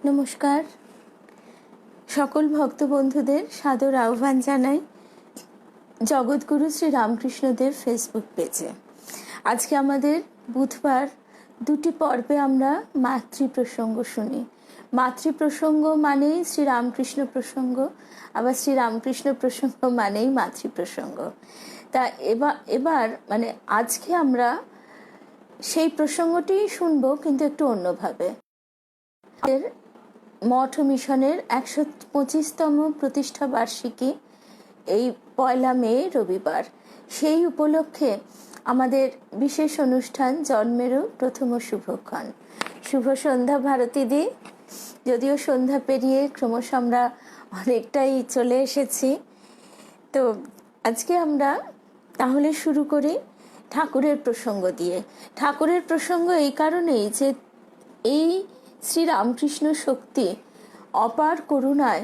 নমস্কার, সকল ভক্ত বন্ধুদের সাদর আহ্বান জানাই জগৎগুরু শ্রী রামকৃষ্ণদেব ফেসবুক পেজে। আজকে আমাদের বুধবার দুটি পর্বে আমরা মাতৃ প্রসঙ্গ শুনি। মাতৃ প্রসঙ্গ মানেই শ্রী রামকৃষ্ণ প্রসঙ্গ, আবার শ্রী রামকৃষ্ণ প্রসঙ্গ মানেই মাতৃ প্রসঙ্গ। তা এবার মানে আজকে আমরা সেই প্রসঙ্গটি শুনবো, কিন্তু একটু অন্যভাবে। মঠ মিশনের 125তম প্রতিষ্ঠা বার্ষিকী এই 1 মে রবিবার। সেই উপলক্ষে আমাদের বিশেষ অনুষ্ঠান জন্মেরও প্রথম শুভক্ষণ। শুভ সন্ধ্যা ভারতীদি। যদিও সন্ধ্যা পেরিয়ে ক্রমশ আমরা অনেকটাই চলে এসেছি, তো আজকে আমরা তাহলে শুরু করি ঠাকুরের প্রসঙ্গ দিয়ে। ঠাকুরের প্রসঙ্গ এই কারণেই যে এই শ্রী রামকৃষ্ণ শক্তি অপার করুণায়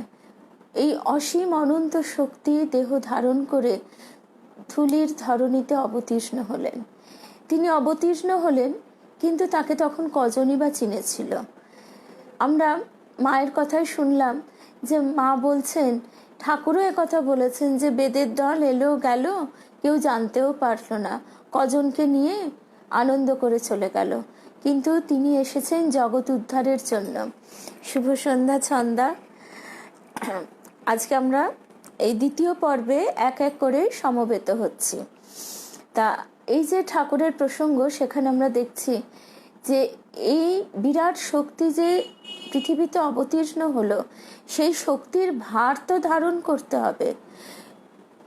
এই অসীম অনন্ত শক্তি দেহ ধারণ করে ধুলির ধরণীতে অবতীর্ণ হলেন। তিনি অবতীর্ণ হলেন, কিন্তু তাকে তখন কজনই বা চিনেছিল? আমরা মায়ের কথাই শুনলাম যে মা বলছেন, ঠাকুরও কথা বলেছেন যে বেদের দল এলো গেল, কেউ জানতেও পারল না, কজনকে নিয়ে আনন্দ করে চলে গেল, কিন্তু তিনি এসেছেন জগৎ উদ্ধারের জন্য। শুভ সন্ধ্যা ছন্দা। আজকে আমরা এই দ্বিতীয় পর্বে এক এক করে সমবেত হচ্ছি। তা এই যে ঠাকুরের প্রসঙ্গ, সেখানে আমরা দেখছি যে এই বিরাট শক্তি যে পৃথিবীতে অবতীর্ণ হলো, সেই শক্তির ভার তো ধারণ করতে হবে।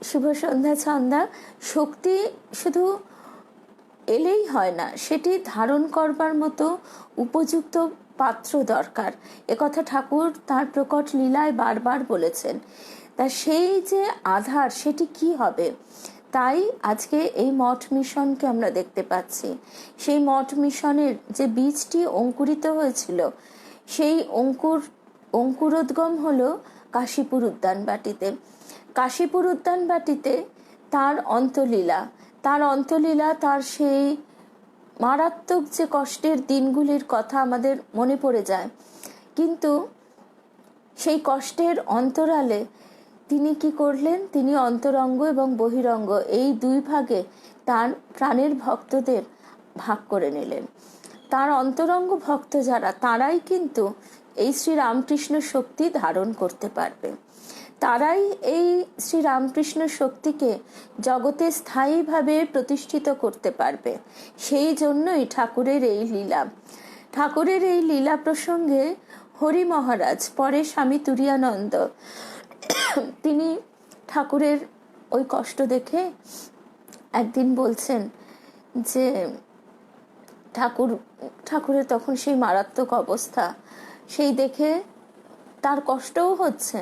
শুভ সন্ধ্যা ছন্দা। শক্তি শুধু এলেই হয় না, সেটি ধারণ করবার মতো উপযুক্ত পাত্র দরকার। একথা ঠাকুর তার প্রকট লীলায় বারবার বলেছেন। তা সেই যে আধার, সেটি কি হবে? তাই আজকে এই মঠ মিশনকে আমরা দেখতে পাচ্ছি। সেই মঠ মিশনের যে বীজটি অঙ্কুরিত হয়েছিল, সেই অঙ্কুরোদ্গম হলো কাশীপুর উদ্যানবাটিতে। কাশীপুর উদ্যানবাটিতে তার অন্তলীলা, তার সেই মারাত্মক যে কষ্টের দিনগুলির কথা আমাদের মনে পড়ে যায়। কিন্তু সেই কষ্টের অন্তরালে তিনি কি করলেন? তিনি অন্তরঙ্গ এবং বহিরঙ্গ এই দুই ভাগে তার প্রাণের ভক্তদের ভাগ করে নিলেন। তার অন্তরঙ্গ ভক্ত যারা, তারাই কিন্তু এই শ্রী রামকৃষ্ণ শক্তি ধারণ করতে পারবে। তারাই এই শ্রী রামকৃষ্ণ শক্তিকে জগতে স্থায়ীভাবে প্রতিষ্ঠিত করতে পারবে। সেই জন্যই ঠাকুরের এই লীলা। ঠাকুরের এই লীলা প্রসঙ্গে হরি মহারাজ, পরে স্বামী তুরীয়ানন্দ, তিনি ঠাকুরের ওই কষ্ট দেখে একদিন বলছেন যে ঠাকুরের তখন সেই মারাত্মক অবস্থা, সেই দেখে তার কষ্টও হচ্ছে,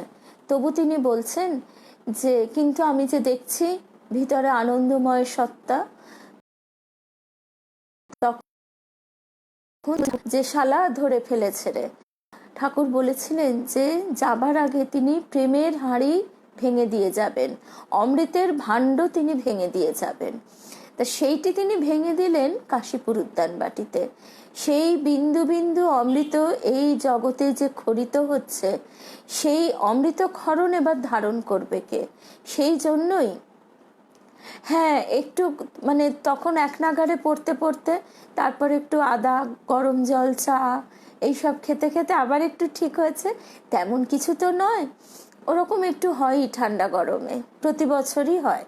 তবু তিনি বলছেন যে কিন্তু আমি যে দেখছি ভিতরে আনন্দময় সত্তা, তখন যে শালা ধরে ফেলেছে রে। ঠাকুর বলেছিলেন যে যাবার আগে তিনি প্রেমের হাঁড়ি ভেঙে দিয়ে যাবেন, অমৃতের ভাণ্ড তিনি ভেঙে দিয়ে যাবেন। তা সেইটি তিনি ভেঙে দিলেন কাশীপুর উদ্যানবাটিতে। সেই বিন্দু বিন্দু অমৃত এই জগতে যে খরিত হচ্ছে, সেই অমৃত ক্ষরণ এবার ধারণ করবে কে? সেই জন্যই একটু তখন এক নাগারে পড়তে পড়তে, তারপর একটু আদা, গরম জল, চা এইসব খেতে খেতে আবার একটু ঠিক হয়েছে, তেমন কিছু তো নয়, ওরকম একটু হয়ই ঠান্ডা গরমে, প্রতি বছরই হয়।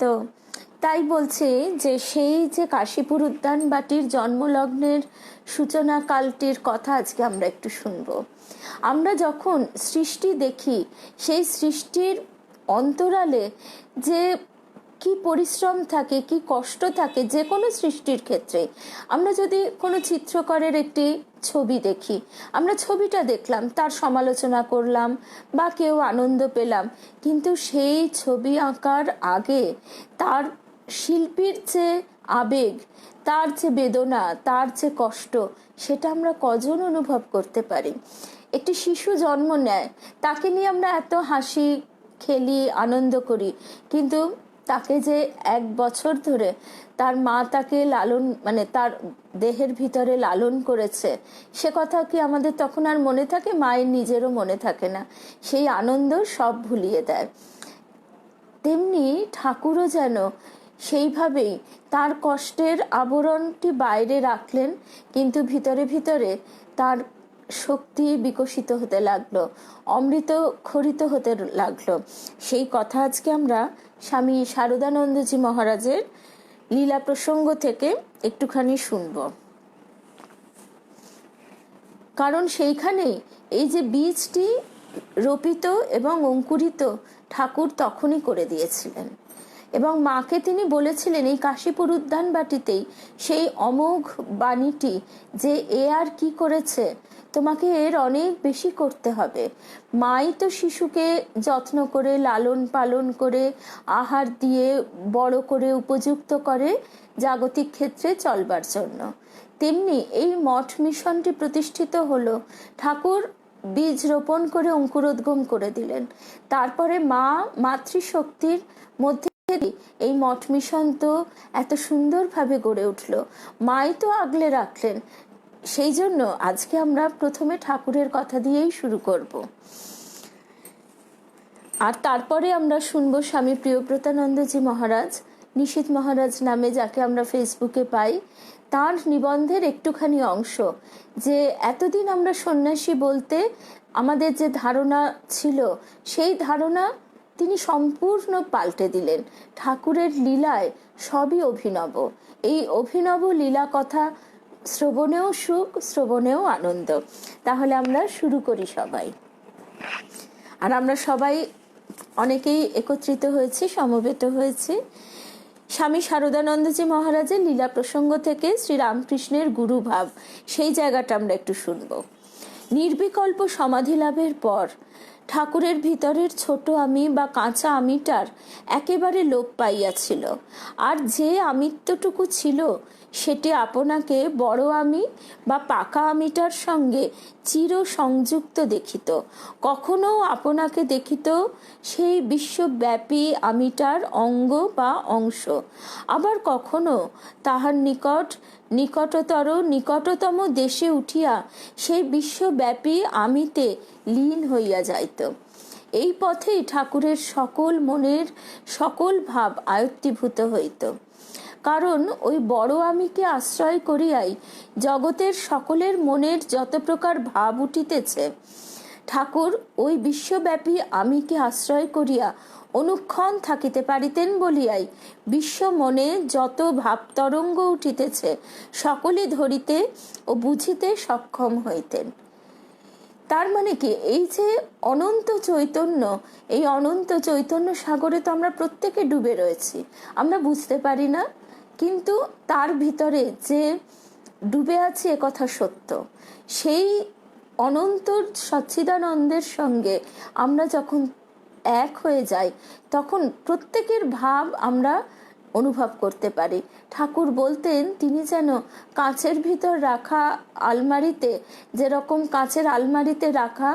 তো তাই বলছি যে সেই যে কাশীপুর উদ্যানবাটির জন্মলগ্নের সূচনা কালটির কথা আজকে আমরা একটু শুনবো। আমরা যখন সৃষ্টি দেখি, সেই সৃষ্টির অন্তরালে যে কি পরিশ্রম থাকে, কি কষ্ট থাকে যে কোনো সৃষ্টির ক্ষেত্রে। আমরা যদি কোনো চিত্রকরের একটি ছবি দেখি, আমরা ছবিটা দেখলাম, তার সমালোচনা করলাম বা কেউ আনন্দ পেলাম, কিন্তু সেই ছবি আঁকার আগে তার শিল্পীর যে আবেগ, তার যে বেদনা, তার যে কষ্ট, সেটা আমরা কজন অনুভব করতে পারি? একটি শিশু জন্ম নেয়, তাকে নিয়ে আমরা এত হাসি খেলি, আনন্দ করি, কিন্তু তাকে যে 1 বছর ধরে তার মা তাকে লালন, মানে তার দেহের ভিতরে লালন করেছে, সে কথা কি আমাদের তখন আর মনে থাকে? মায়ের নিজেরও মনে থাকে না, সেই আনন্দ সব ভুলিয়ে দেয়। তেমনি ঠাকুরও যেন সেইভাবেই তার কষ্টের আবরণটি বাইরে রাখলেন, কিন্তু ভিতরে ভিতরে তার শক্তি বিকশিত হতে লাগলো, অমৃত খরিত হতে লাগলো। সেই কথা আজকে আমরা স্বামী শারদানন্দজি মহারাজের লীলা প্রসঙ্গ থেকে একটুখানি শুনব। কারণ সেইখানেই এই যে বীজটি রোপিত এবং অঙ্কুরিত ঠাকুর তখনই করে দিয়েছিলেন, এবং মাকে তিনি বলেছিলেন এই কাশীপুর উদ্যান বাটিতেই সেই অমোঘ বাণীটি, যে এ আর কি করেছে, তোমাকে এর অনেক বেশি করতে হবে। মাই তো শিশুকে যত্ন করে লালন পালন করে আহার দিয়ে বড় করে উপযুক্ত করে জাগতিক ক্ষেত্রে চলবার জন্য। তেমনি এই মঠ মিশনটি প্রতিষ্ঠিত হলো, ঠাকুর বীজ রোপণ করে অঙ্কুরোদ্গম করে দিলেন। তারপরে মা মাতৃশক্তির মধ্যে এই মঠ মিশন তো এত সুন্দরভাবে গড়ে উঠল, মাই তো আগলে রাখলেন। সেই জন্য আজকে আমরা প্রথমে ঠাকুরের কথা দিয়েই শুরু করব, আর তারপরে আমরা শুনবো স্বামী প্রিয়ব্রতানন্দজি মহারাজ, নিশীথ মহারাজ নামে যাকে আমরা ফেসবুকে পাই, তার নিবন্ধের একটুখানি অংশ। যে এতদিন আমরা সন্ন্যাসী বলতে আমাদের যে ধারণা ছিল, সেই ধারণা তিনি সম্পূর্ণ পাল্টে দিলেন। ঠাকুরের লীলায় সবই অভিনব, এই অভিনব লীলা কথা শ্রবণেও সুখ, শ্রবণেও আনন্দ। তাহলে আমরা শুরু করি সবাই। আর আমরা সবাই অনেকেই একত্রিত হয়েছি, সমবেত হয়েছি স্বামী শারদানন্দজি মহারাজের লীলা প্রসঙ্গ থেকে শ্রীরামকৃষ্ণের গুরুভাব, সেই জায়গাটা আমরা একটু শুনব। নির্বিকল্প সমাধি লাভের পর ঠাকুরের ভিতরের ছোট আমি বা কাঁচা আমিটার একেবারে লোপ পাইয়াছিল, আর যে আমিত্বটুকু ছিল সেটি আপনাকে বড় আমি বা পাকা আমিটার সঙ্গে চির সংযুক্ত দেখিত। কখনো আপনাকে দেখিত সেই বিশ্বব্যাপী আমিটার অঙ্গ বা অংশ, আবার কখনো তাহার নিকটতম দেশে উঠিয়া সেই বিশ্বব্যাপী আমিতে লীন হইয়া যাইত। এই পথেই ঠাকুরের সকল মনের সকল ভাব আয়ত্তীভূত হইত। কারণ ওই বড় আমিকে আশ্রয় করিয়াই জগতের সকলের মনের যত প্রকার ভাব উঠিতেছে, ঠাকুর ওই বিশ্বব্যাপী আমিকে আশ্রয় করিয়া অনুক্ষণ থাকিতে পারিতেন বলিয়াই বিশ্ব মনে যত ভাব তরঙ্গ উঠিতেছে সকলে ধরিতে ও বুঝিতে সক্ষম হইতেন। তার মানে কি, এই যে অনন্ত চৈতন্য, এই অনন্ত চৈতন্য সাগরে তো আমরা প্রত্যেকে ডুবে রয়েছি, আমরা বুঝতে পারি না, কিন্তু তার ভিতরে যে ডুবে আছে এ কথা সত্য। সেই অনন্ত সচ্চিদানন্দের সঙ্গে আমরা যখন এক হয়ে যাই, তখন প্রত্যেকের ভাব আমরা অনুভব করতে পারি। ঠাকুর বলতেন তিনি যেন কাঁচের ভিতর রাখা আলমারিতে, যেরকম কাঁচের আলমারিতে রাখা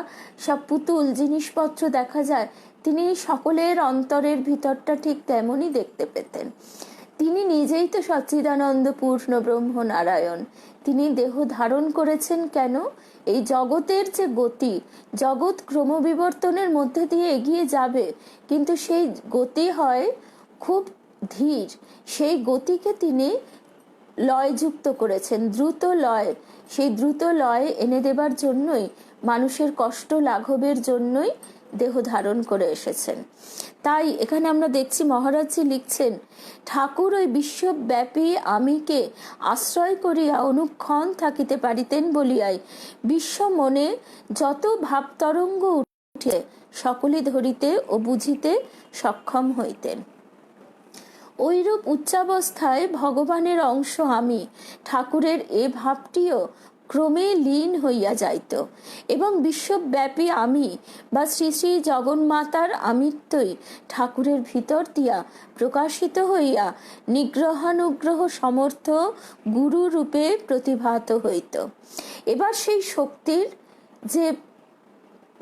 সব পুতুল জিনিসপত্র দেখা যায়, তিনি সকলের অন্তরের ভিতরটা ঠিক তেমনই দেখতে পেতেন। তিনি নিজেই তো সচ্চিদানন্দ পূর্ণ ব্রহ্ম নারায়ণ। তিনি দেহ ধারণ করেছেন কেন? এই জগতের যে গতি, জগৎ ক্রমবিবর্তনের মধ্যে দিয়ে এগিয়ে যাবে, কিন্তু সেই গতি হয় খুব ধীর। সেই গতিকে তিনি লয়যুক্ত করেছেন, দ্রুত লয়। সেই দ্রুত লয় এনে দেবার জন্যই, মানুষের কষ্ট লাঘবের জন্যই দেহ ধারণ করে এসেছেন। তাই এখানে আমরা দেখছি মহারাজজি লিখছেন, ঠাকুর ওই বিশ্বব্যাপী আমিকে আশ্রয় করিয়া অনুক্ষণ থাকিতে পারিতেন বলিয়াই বিশ্ব মনে যত ভাব তরঙ্গ উঠে সকলে ধরিতে ও বুঝিতে সক্ষম হইতেন। ওইরূপ উচ্চাবস্থায় ভগবানের অংশ আমি, ঠাকুরের এ ভাবটিও ক্রমে লীন হইয়া যাইত, এবং বিশ্বব্যাপী আমি বা শ্রী শ্রী জগন্মাতার আমিত্বই ঠাকুরের ভিতর দিয়া প্রকাশিত হইয়া নিগ্রহানুগ্রহ সমর্থ গুরু রূপে প্রতিভাত হইত। এবার সেই শক্তির যে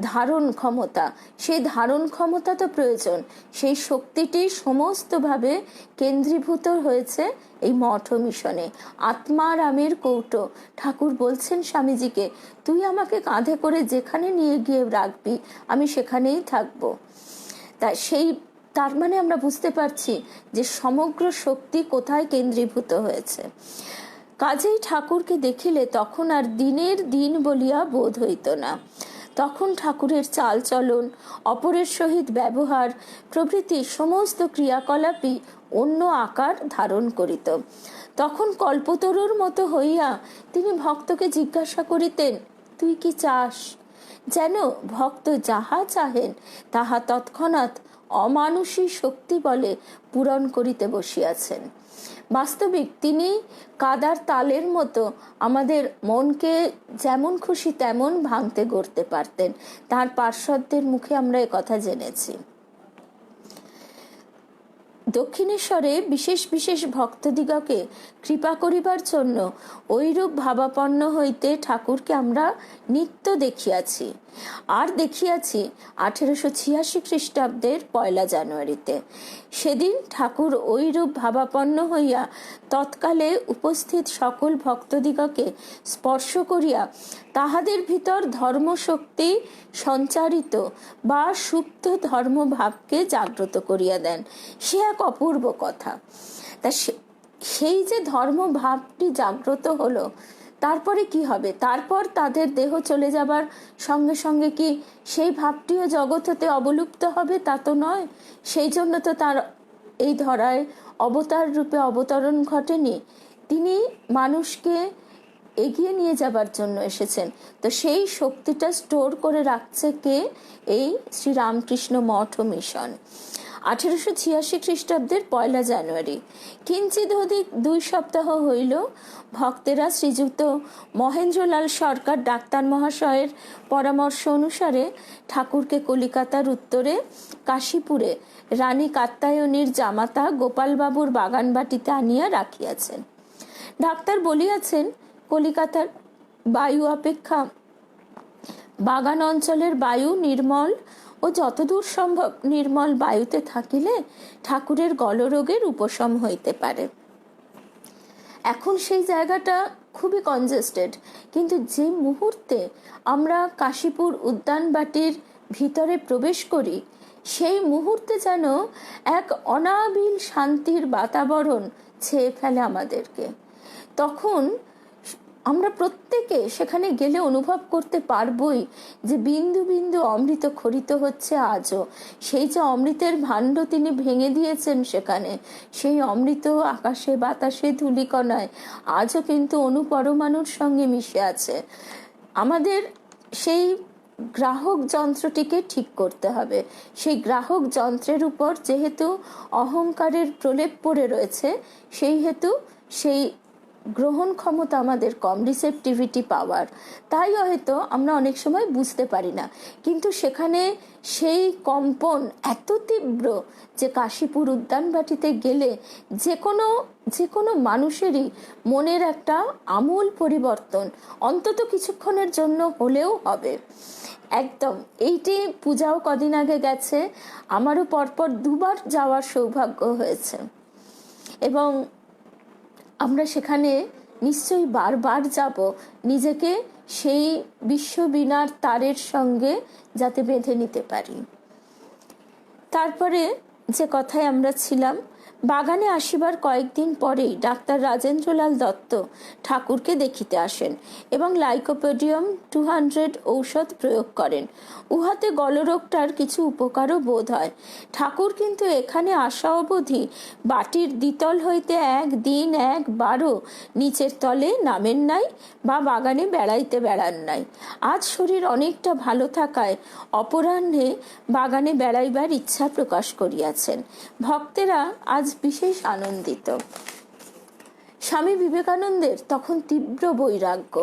ধারণ ক্ষমতা, সেই ধারণ ক্ষমতা তো প্রয়োজন। সেই শক্তিটি সমস্তভাবে কেন্দ্রীভূত হয়েছে এই মঠ ও মিশনে। আত্মারামের কৌটো, ঠাকুর বলছেন স্বামীজিকে, তুই আমাকে কাঁধে করে যেখানে নিয়ে গিয়ে রাখবি আমি সেখানেই থাকবো। তার মানে আমরা বুঝতে পারছি যে সমগ্র শক্তি কোথায় কেন্দ্রীভূত হয়েছে। কাজেই ঠাকুরকে দেখিলে তখন আর দিনের দিন বলিয়া বোধ হইত না। তখন ঠাকুরের চাল চলন, অপরের সহিত ব্যবহার প্রভৃতি সমস্ত ক্রিয়াকলাপই অন্য আকার ধারণ করিত। তখন কল্পতরুর মতো হইয়া তিনি ভক্তকে জিজ্ঞাসা করিতেন, তুই কি চাস? যেন ভক্ত যাহা চাহেন তাহা তৎক্ষণাৎ অমানুষী শক্তি বলে পূরণ করিতে বসিয়াছেন। বাস্তবিক তিনি কাদার তালের মতো আমাদের মনকে যেমন খুশি তেমন ভাঙতে গড়তে পারতেন। তার পার্শ্বদের মুখে আমরা একথা জেনেছি। দক্ষিণেশ্বরে বিশেষ বিশেষ ভক্তদিগকে কৃপা করিবার জন্য ঐরূপ ভাবাপন্ন হইতে ঠাকুরকে আমরা নিত্য দেখিয়াছি। আর দেখিয়াছি 1886 খ্রিস্টাব্দের 1 জানুয়ারিতে। সেদিন ঠাকুর ঐরূপ ভাবাপন্ন হইয়া তৎকালে উপস্থিত সকল ভক্তদিগকে স্পর্শ করিয়া তাহাদের ভিতর ধর্মশক্তি সঞ্চারিত বা সুপ্ত ধর্মভাবকে জাগ্রত করিয়া দেন। সে এক অপূর্ব কথা। তা সেই যে ধর্মভাবটি জাগ্রত হলো, তারপরে কি হবে? তারপর তাদের দেহ চলে যাবার সঙ্গে সঙ্গে কি সেই ভাবটিও জগৎ হতে অবলুপ্ত হবে? তা তো নয়। সেই জন্য তো তার এই ধরায় অবতার রূপে অবতরণ ঘটেনি। তিনি মানুষকে এগিয়ে নিয়ে যাবার জন্য এসেছেন। তো সেই শক্তিটা স্টোর করে রাখছে কে? এই শ্রী রামকৃষ্ণ মঠ ও মিশন। 1886 খ্রিস্টাব্দের 1 জানুয়ারি, কিঞ্চিত অধিক 2 সপ্তাহ হইল ভক্তেরা শ্রীযুক্ত মহেন্দ্রলাল সরকার ডাক্তার মহাশয়ের পরামর্শ অনুসারে ঠাকুরকে কলিকাতার উত্তরে কাশীপুরে রানী কাত্যায়নীর জামাতা গোপালবাবুর বাগানবাটিতে আনিয়া রাখিয়াছেন। ডাক্তার বলিয়াছেন, কলিকাতার বায়ু অপেক্ষা বাগান অঞ্চলের বায়ু নির্মল ও যতদূর সম্ভব নির্মল বায়ুতে থাকিলে ঠাকুরের গলরোগের উপশম হইতে পারে। এখন সেই জায়গাটা খুবই কনজেস্টেড, কিন্তু যে মুহূর্তে আমরা কাশীপুর উদ্যানবাটির ভিতরে প্রবেশ করি, সেই মুহূর্তে যেন এক অনাবিল শান্তির বাতাবরণ ছেয়ে ফেলে আমাদেরকে। তখন আমরা প্রত্যেকে সেখানে গেলে অনুভব করতে পারবই যে বিন্দু বিন্দু অমৃত খরিত হচ্ছে আজও। সেই যে অমৃতের ভাণ্ড তিনি ভেঙে দিয়েছেন সেখানে, সেই অমৃত আকাশে বাতাসে ধূলিকণায় আজও কিন্তু অনুপরমাণুর সঙ্গে মিশে আছে। আমাদের সেই গ্রাহক যন্ত্রটিকে ঠিক করতে হবে। সেই গ্রাহক যন্ত্রের উপর যেহেতু অহংকারের প্রলেপ পড়ে রয়েছে, সেই হেতু সেই গ্রহণ ক্ষমতা আমাদের কম, রিসেপটিভিটি পাওয়ার, তাই হয়তো আমরা অনেক সময় বুঝতে পারি না। কিন্তু সেখানে সেই কম্পন এত তীব্র যে কাশীপুর উদ্যানবাটিতে গেলে যে কোনো মানুষেরই মনের একটা আমূল পরিবর্তন অন্তত কিছুক্ষণের জন্য হলেও হবে। একদম। এইটি পূজাও কদিন আগে গেছে, আমারও পরপর 2 বার যাওয়ার সৌভাগ্য হয়েছে এবং আমরা সেখানে নিশ্চয়ই বারবার যাব, নিজেকে সেই বিশ্ববীণার তারের সঙ্গে যাতে বেঁধে নিতে পারি। তারপরে যে কথায় আমরা ছিলাম, বাগানে আসিবার কয়েকদিন পরেই ডাক্তার রাজেন্দ্রলাল দত্ত ঠাকুরকে দেখিতে আসেন এবং লাইকোপোডিয়াম 200 ঔষধ প্রয়োগ করেন। উহাতে গলরোগটার কিছু উপকারও বোধ হয়। ঠাকুর কিন্তু এখানে আসা অবধি বাটির দ্বিতল হইতে একদিন একবারও নিচের তলে নামেন নাই বা বাগানে বেড়াইতে বেড়ান নাই। আজ শরীর অনেকটা ভালো থাকায় অপরাহ্নে বাগানে বেড়াইবার ইচ্ছা প্রকাশ করিয়াছেন। ভক্তেরা আজ বিশেষ আনন্দিত। স্বামী বিবেকানন্দের তখন তীব্র বৈরাগ্য।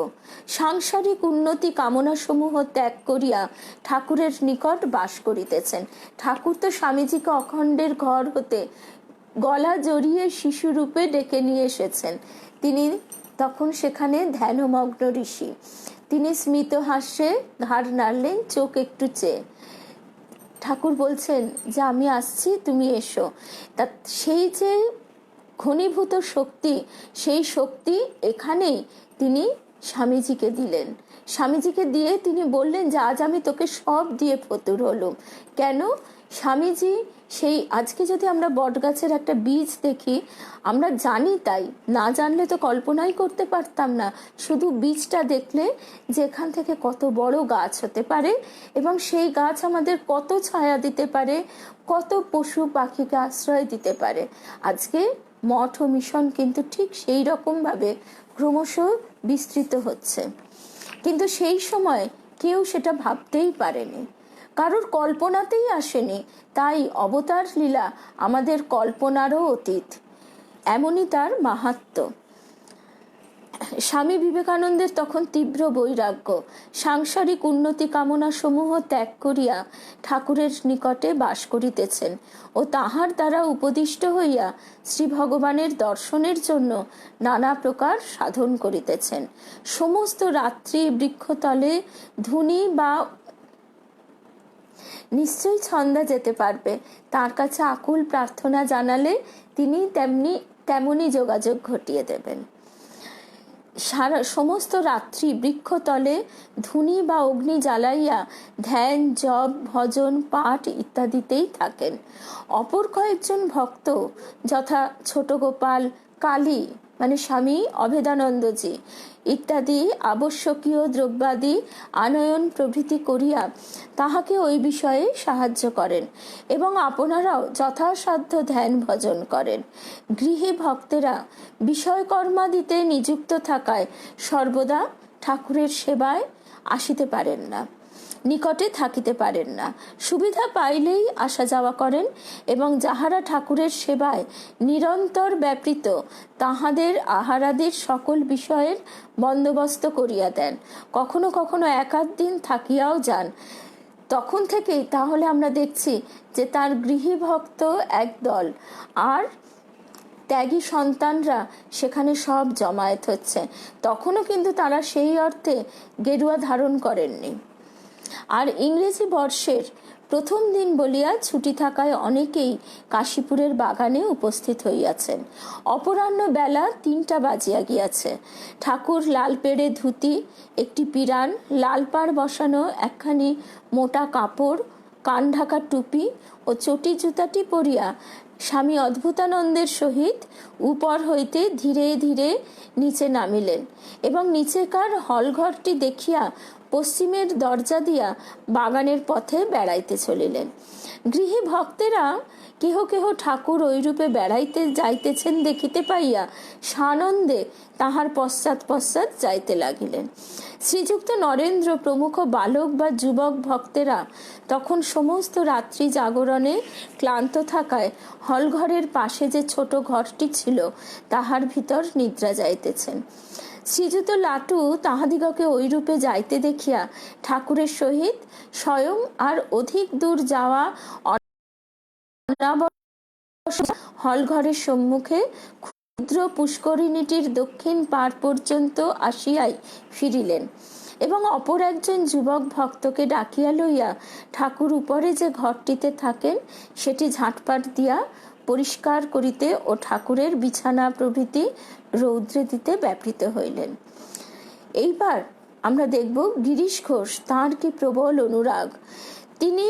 সাংসারিক উন্নতি কামনা সমূহ ত্যাগ করিয়া ঠাকুরের নিকট বাস করিতেছেন। ঠাকুর তো স্বামীজিকে অখণ্ডের ঘর হতে গলা জড়িয়ে শিশুরূপে ডেকে নিয়ে এসেছেন। তিনি তখন সেখানে ধ্যানমগ্ন ঋষি। তিনি স্মিত হাস্যে ঘাড় নাড়লেন, চোখ একটু চেয়ে। ঠাকুর বলছেন যে আমি আসছি, তুমি এসো। তা সেই যে ঘনীভূত শক্তি, সেই শক্তি এখানেই তিনি স্বামীজিকে দিলেন। স্বামীজিকে দিয়ে তিনি বললেন যে আজ আমি তোকে সব দিয়ে ফতুর হলুম। কেন? স্বামীজি সেই আজকে যদি আমরা বটগাছের একটা বীজ দেখি, আমরা জানি তাই, না জানলে তো কল্পনাই করতে পারতাম না, শুধু বীজটা দেখলে যে এখান থেকে কত বড় গাছ হতে পারে এবং সেই গাছ আমাদের কত ছায়া দিতে পারে, কত পশু পাখিকে আশ্রয় দিতে পারে। আজকে মঠ ও মিশন কিন্তু ঠিক সেই রকমভাবে ক্রমশ বিস্তৃত হচ্ছে, কিন্তু সেই সময় কেউ সেটা ভাবতেই পারেনি, কারোর কল্পনাতেই আসেনি। তাই অবতার লীলা আমাদের কল্পনারও অতীত, এমনই তার মাহাত্ম্য। স্বামী বিবেকানন্দের তখন তীব্র বৈরাগ্য, সাংসারিক উন্নতি কামনা সমূহ ত্যাগ করিয়া ঠাকুরের নিকটে বাস করিতেছেন ও তাহার দ্বারা উপদিষ্ট হইয়া শ্রী ভগবানের দর্শনের জন্য নানা প্রকার সাধন করিতেছেন। সমস্ত রাত্রি বৃক্ষতলে ধুনি বা নিশ্চয়ই ছন্দা যেতে পারবে, তার কাছে আকুল প্রার্থনা জানালে তিনি তেমনি যোগাযোগ ঘটিয়ে দেবেন। সারা সমস্ত রাত্রি বৃক্ষতলে ধুনি বা অগ্নি জ্বালাইয়া ধ্যান, জপ, ভজন, পাঠ ইত্যাদিতেই থাকেন। অপর কয়েকজন ভক্ত যথা ছোট গোপাল, কালী মানে স্বামী অভেদানন্দজি ইত্যাদি আবশ্যকীয় দ্রব্যাদি আনয়ন প্রভৃতি করিয়া তাহাকে ওই বিষয়ে সাহায্য করেন এবং আপনারাও যথাসাধ্য ধ্যান ভজন করেন। গৃহী ভক্তেরা বিষয়কর্মাদিতে নিযুক্ত থাকায় সর্বদা ঠাকুরের সেবায় আসিতে পারেন না, নিকটে থাকিতে পারেন না। সুবিধা পাইলেই আসা যাওয়া করেন এবং যাহারা ঠাকুরের সেবায় নিরন্তর ব্যাপৃত তাহাদের আহারাদির সকল বিষয়ের বন্দোবস্ত করিয়া দেন। কখনো কখনো একাধ দিন থাকিয়াও যান। তখন থেকেই তাহলে আমরা দেখছি যে তার গৃহী ভক্ত একদল আর ত্যাগী সন্তানরা সেখানে সব জমায়েত হচ্ছে। তখনও কিন্তু তারা সেই অর্থে গেরুয়া ধারণ করেননি। আর ইংরেজি বর্ষের প্রথম দিন বলিয়া ছুটি থাকায় অনেকেই কাশীপুরের বাগানে উপস্থিত হইয়াছেন। অপরাহ্ন বেলা 3টা বাজিয়া গিয়াছে। ঠাকুর লাল পেড়ে ধুতি, একটি পিরান, লাল পাড় বসানো একখানি মোটা কাপড়, কান ঢাকা টুপি ও চটি জুতাটি পরিয়া স্বামী অদ্ভুতানন্দের সহিত উপর হইতে ধীরে ধীরে নিচে নামিলেন এবং নিচেকার হলঘরটি দেখিয়া পশ্চিমের দরজা দিয়া বাগানের পথে বেড়াইতে চলিলেন। গৃহী ভক্তেরা কেহ কেহ ঠাকুর ওইরূপে বেড়াইতে যাইতেছেন দেখিতে পাইয়া সানন্দে তাহার পশ্চাৎ পশ্চাৎ যাইতে লাগিলেন। শ্রীযুক্ত নরেন্দ্র প্রমুখ বালক বা যুবক ভক্তেরা তখন সমস্ত রাত্রি জাগরণে ক্লান্ত থাকায় হলঘরের পাশে যে ছোট ঘরটি ছিল তাহার ভিতর নিদ্রা যাইতেছেন। শ্রীযুত লাটু তাহাদিগকে ওইরূপে যাইতে দেখিয়া ঠাকুরের সহিত স্বয়ং আর অধিক দূর যাওয়া হলঘরের সম্মুখে ক্ষুদ্র পুষ্করিণীটির দক্ষিণ পাড় পর্যন্ত আসিয়াই ফিরিলেন এবং অপর একজন যুবক ভক্তকে ডাকিয়া লইয়া ঠাকুর উপরে যে ঘরটিতে থাকেন সেটি ঝাঁটপাট দিয়া পরিষ্কার করিতে ও ঠাকুরের বিছানা প্রভৃতি রৌদ্রে দিতে ব্যাপৃত হইলেন। এইবার আমরা দেখব গিরিশ ঘোষ, তাঁর কি প্রবল অনুরাগ। তিনি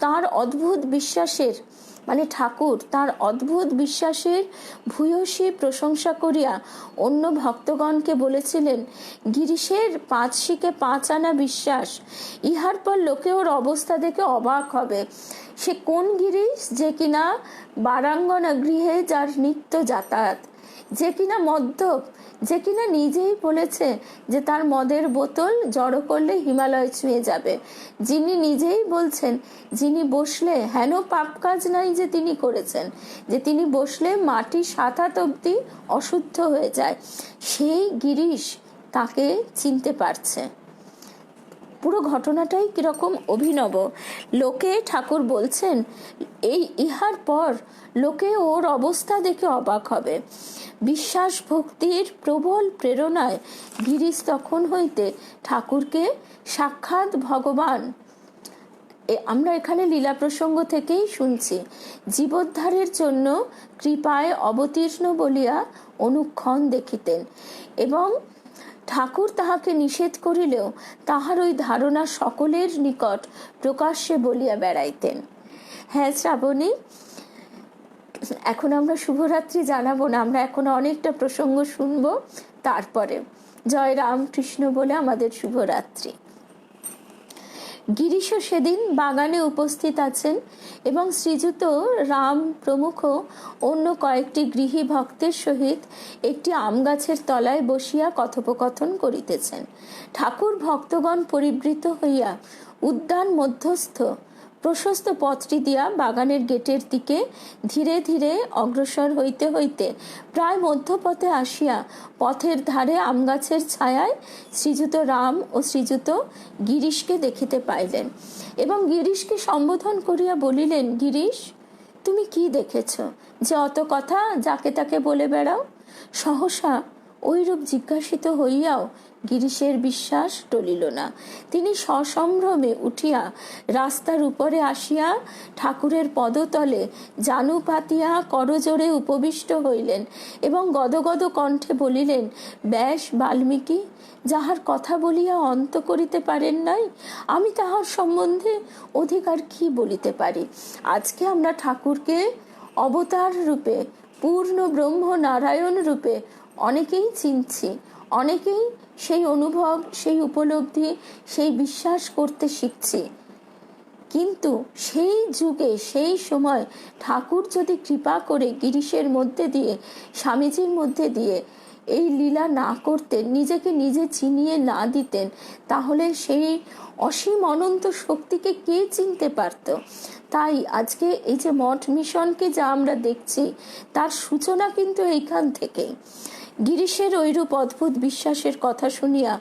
তার অদ্ভুত বিশ্বাসের মানে ঠাকুর তার অদ্ভুত বিশ্বাসের ভূয়সী প্রশংসা করিয়া অন্য ভক্তগণকে বলেছিলেন, গিরিশের 5 শিকে 5 আনা বিশ্বাস, ইহার পর লোকে ওর অবস্থা দেখে অবাক হবে। সে কোন গিরিশ যে কিনা বারাঙ্গনা গৃহে যার নিত্য যাতায়াত, যে কিনা মদ্যপ, যে কিনা নিজেই বলেছে যে তার মদের বোতল জড়ো করলে হিমালয় ছুঁয়ে যাবে, যিনি নিজেই বলছেন যিনি বসলে হেন পাপ কাজ নাই যে তিনি করেছেন, যে তিনি বসলে মাটি 7 হাত অব্দি অশুদ্ধ হয়ে যায়, সেই গিরিশ তাকে চিনতে পারছে। পুরো ঘটনাটাই কিরকম অভিনব। লোকে, ঠাকুর বলছেন, ইহার পর লোকে ওর অবস্থা দেখে অবাক হবে। বিশ্বাস ভক্তির প্রবল প্রেরণায় গিরিশ তখন হইতে ঠাকুরকে সাক্ষাৎ ভগবান, আমরা এখানে লীলা প্রসঙ্গ থেকেই শুনছি, জীবোদ্ধারের জন্য কৃপায় অবতীর্ণ বলিয়া অনুক্ষণ দেখিতেন, এবং ঠাকুর তাহাকে নিষেধ করিলেও তাহার ওই ধারণা সকলের নিকট প্রকাশ্যে বলিয়া বেড়াইতেন। হ্যাঁ শ্রাবণী, এখন আমরা শুভরাত্রি জানাবো না, আমরা এখন অনেকটা প্রসঙ্গ শুনবো, তারপরে জয় রামকৃষ্ণ বলে আমাদের শুভরাত্রি। গিরিশও সেদিন বাগানে উপস্থিত আছেন এবং শ্রীযুত রাম প্রমুখ অন্য কয়েকটি গৃহী ভক্তের সহিত একটি আম গাছের তলায় বসিয়া কথোপকথন করিতেছেন। ঠাকুর ভক্তগণ পরিবৃত হইয়া উদ্যান মধ্যস্থ প্রশস্ত পথটি দিয়া বাগানের গেটের দিকে ধীরে ধীরে অগ্রসর হইতে হইতে প্রায় মধ্যপথে আসিয়া পথের ধারে আম গাছের ছায়ায় শ্রীযুত রাম ও শ্রীযুত গিরিশকে দেখিতে পাইলেন এবং গিরিশকে সম্বোধন করিয়া বলিলেন, গিরিশ, তুমি কি দেখেছ যে অত কথা যাকে তাকে বলে বেড়াও? সহসা ওইরূপ জিজ্ঞাসিত হইয়াও গিরিশের বিশ্বাস টলিল না। তিনি সসম্ভ্রমে উঠিয়া রাস্তার উপরে আসিয়া ঠাকুরের পদতলে জানু পাতিয়া করজোড়ে উপবিষ্ট হইলেন এবং গদগদ কণ্ঠে বলিলেন, ব্যাস বাল্মীকি যাহার কথা বলিয়া অন্ত করিতে পারেন নাই, আমি তাহার সম্বন্ধে অধিকার কি বলিতে পারি? আজকে আমরা ঠাকুরকে অবতার রূপে, পূর্ণ ব্রহ্ম নারায়ণ রূপে অনেকেই চিনছি, অনেকেই সেই অনুভব, সেই উপলব্ধি, সেই বিশ্বাস করতে শিখছি, কিন্তু সেই যুগে, সেই সময় ঠাকুর যদি কৃপা করে গিরিশের মধ্যে দিয়ে, স্বামীজির মধ্যে দিয়ে এই লীলা না করতেন, নিজেকে নিজে চিনিয়ে না দিতেন, তাহলে সেই অসীম অনন্ত শক্তিকে কে চিনতে পারত? তাই আজকে এই যে মঠ মিশনকে যা আমরা দেখছি, তার সূচনা কিন্তু এইখান থেকেই। গিরিশের ঐরূপ অদ্ভুত বিশ্বাসের কথা শুনিয়া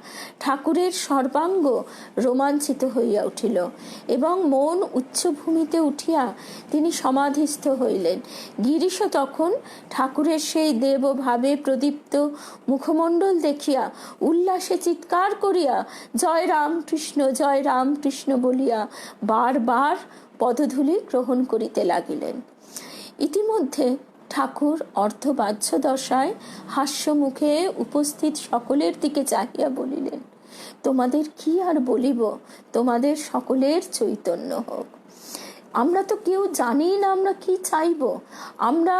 ঠাকুরের সর্বাঙ্গ রোমাঞ্চিত হইয়া উঠিল এবং মন উচ্চভূমিতে উঠিয়া তিনি সমাধিস্থ হইলেন। গিরিশও তখন ঠাকুরের সেই দেবভাবে প্রদীপ্ত মুখমণ্ডল দেখিয়া উল্লাসে চিৎকার করিয়া জয় রামকৃষ্ণ বলিয়া বারবার পদধূলি গ্রহণ করিতে লাগিলেন। ইতিমধ্যে ঠাকুর অর্ধবাহ্য দশায় হাস্য মুখে উপস্থিত সকলের দিকে চাহিয়া বলিলেন, তোমাদের কি আর বলিব, তোমাদের সকলের চৈতন্য হোক। আমরা তো কেউ জানি না আমরা কি চাইব, আমরা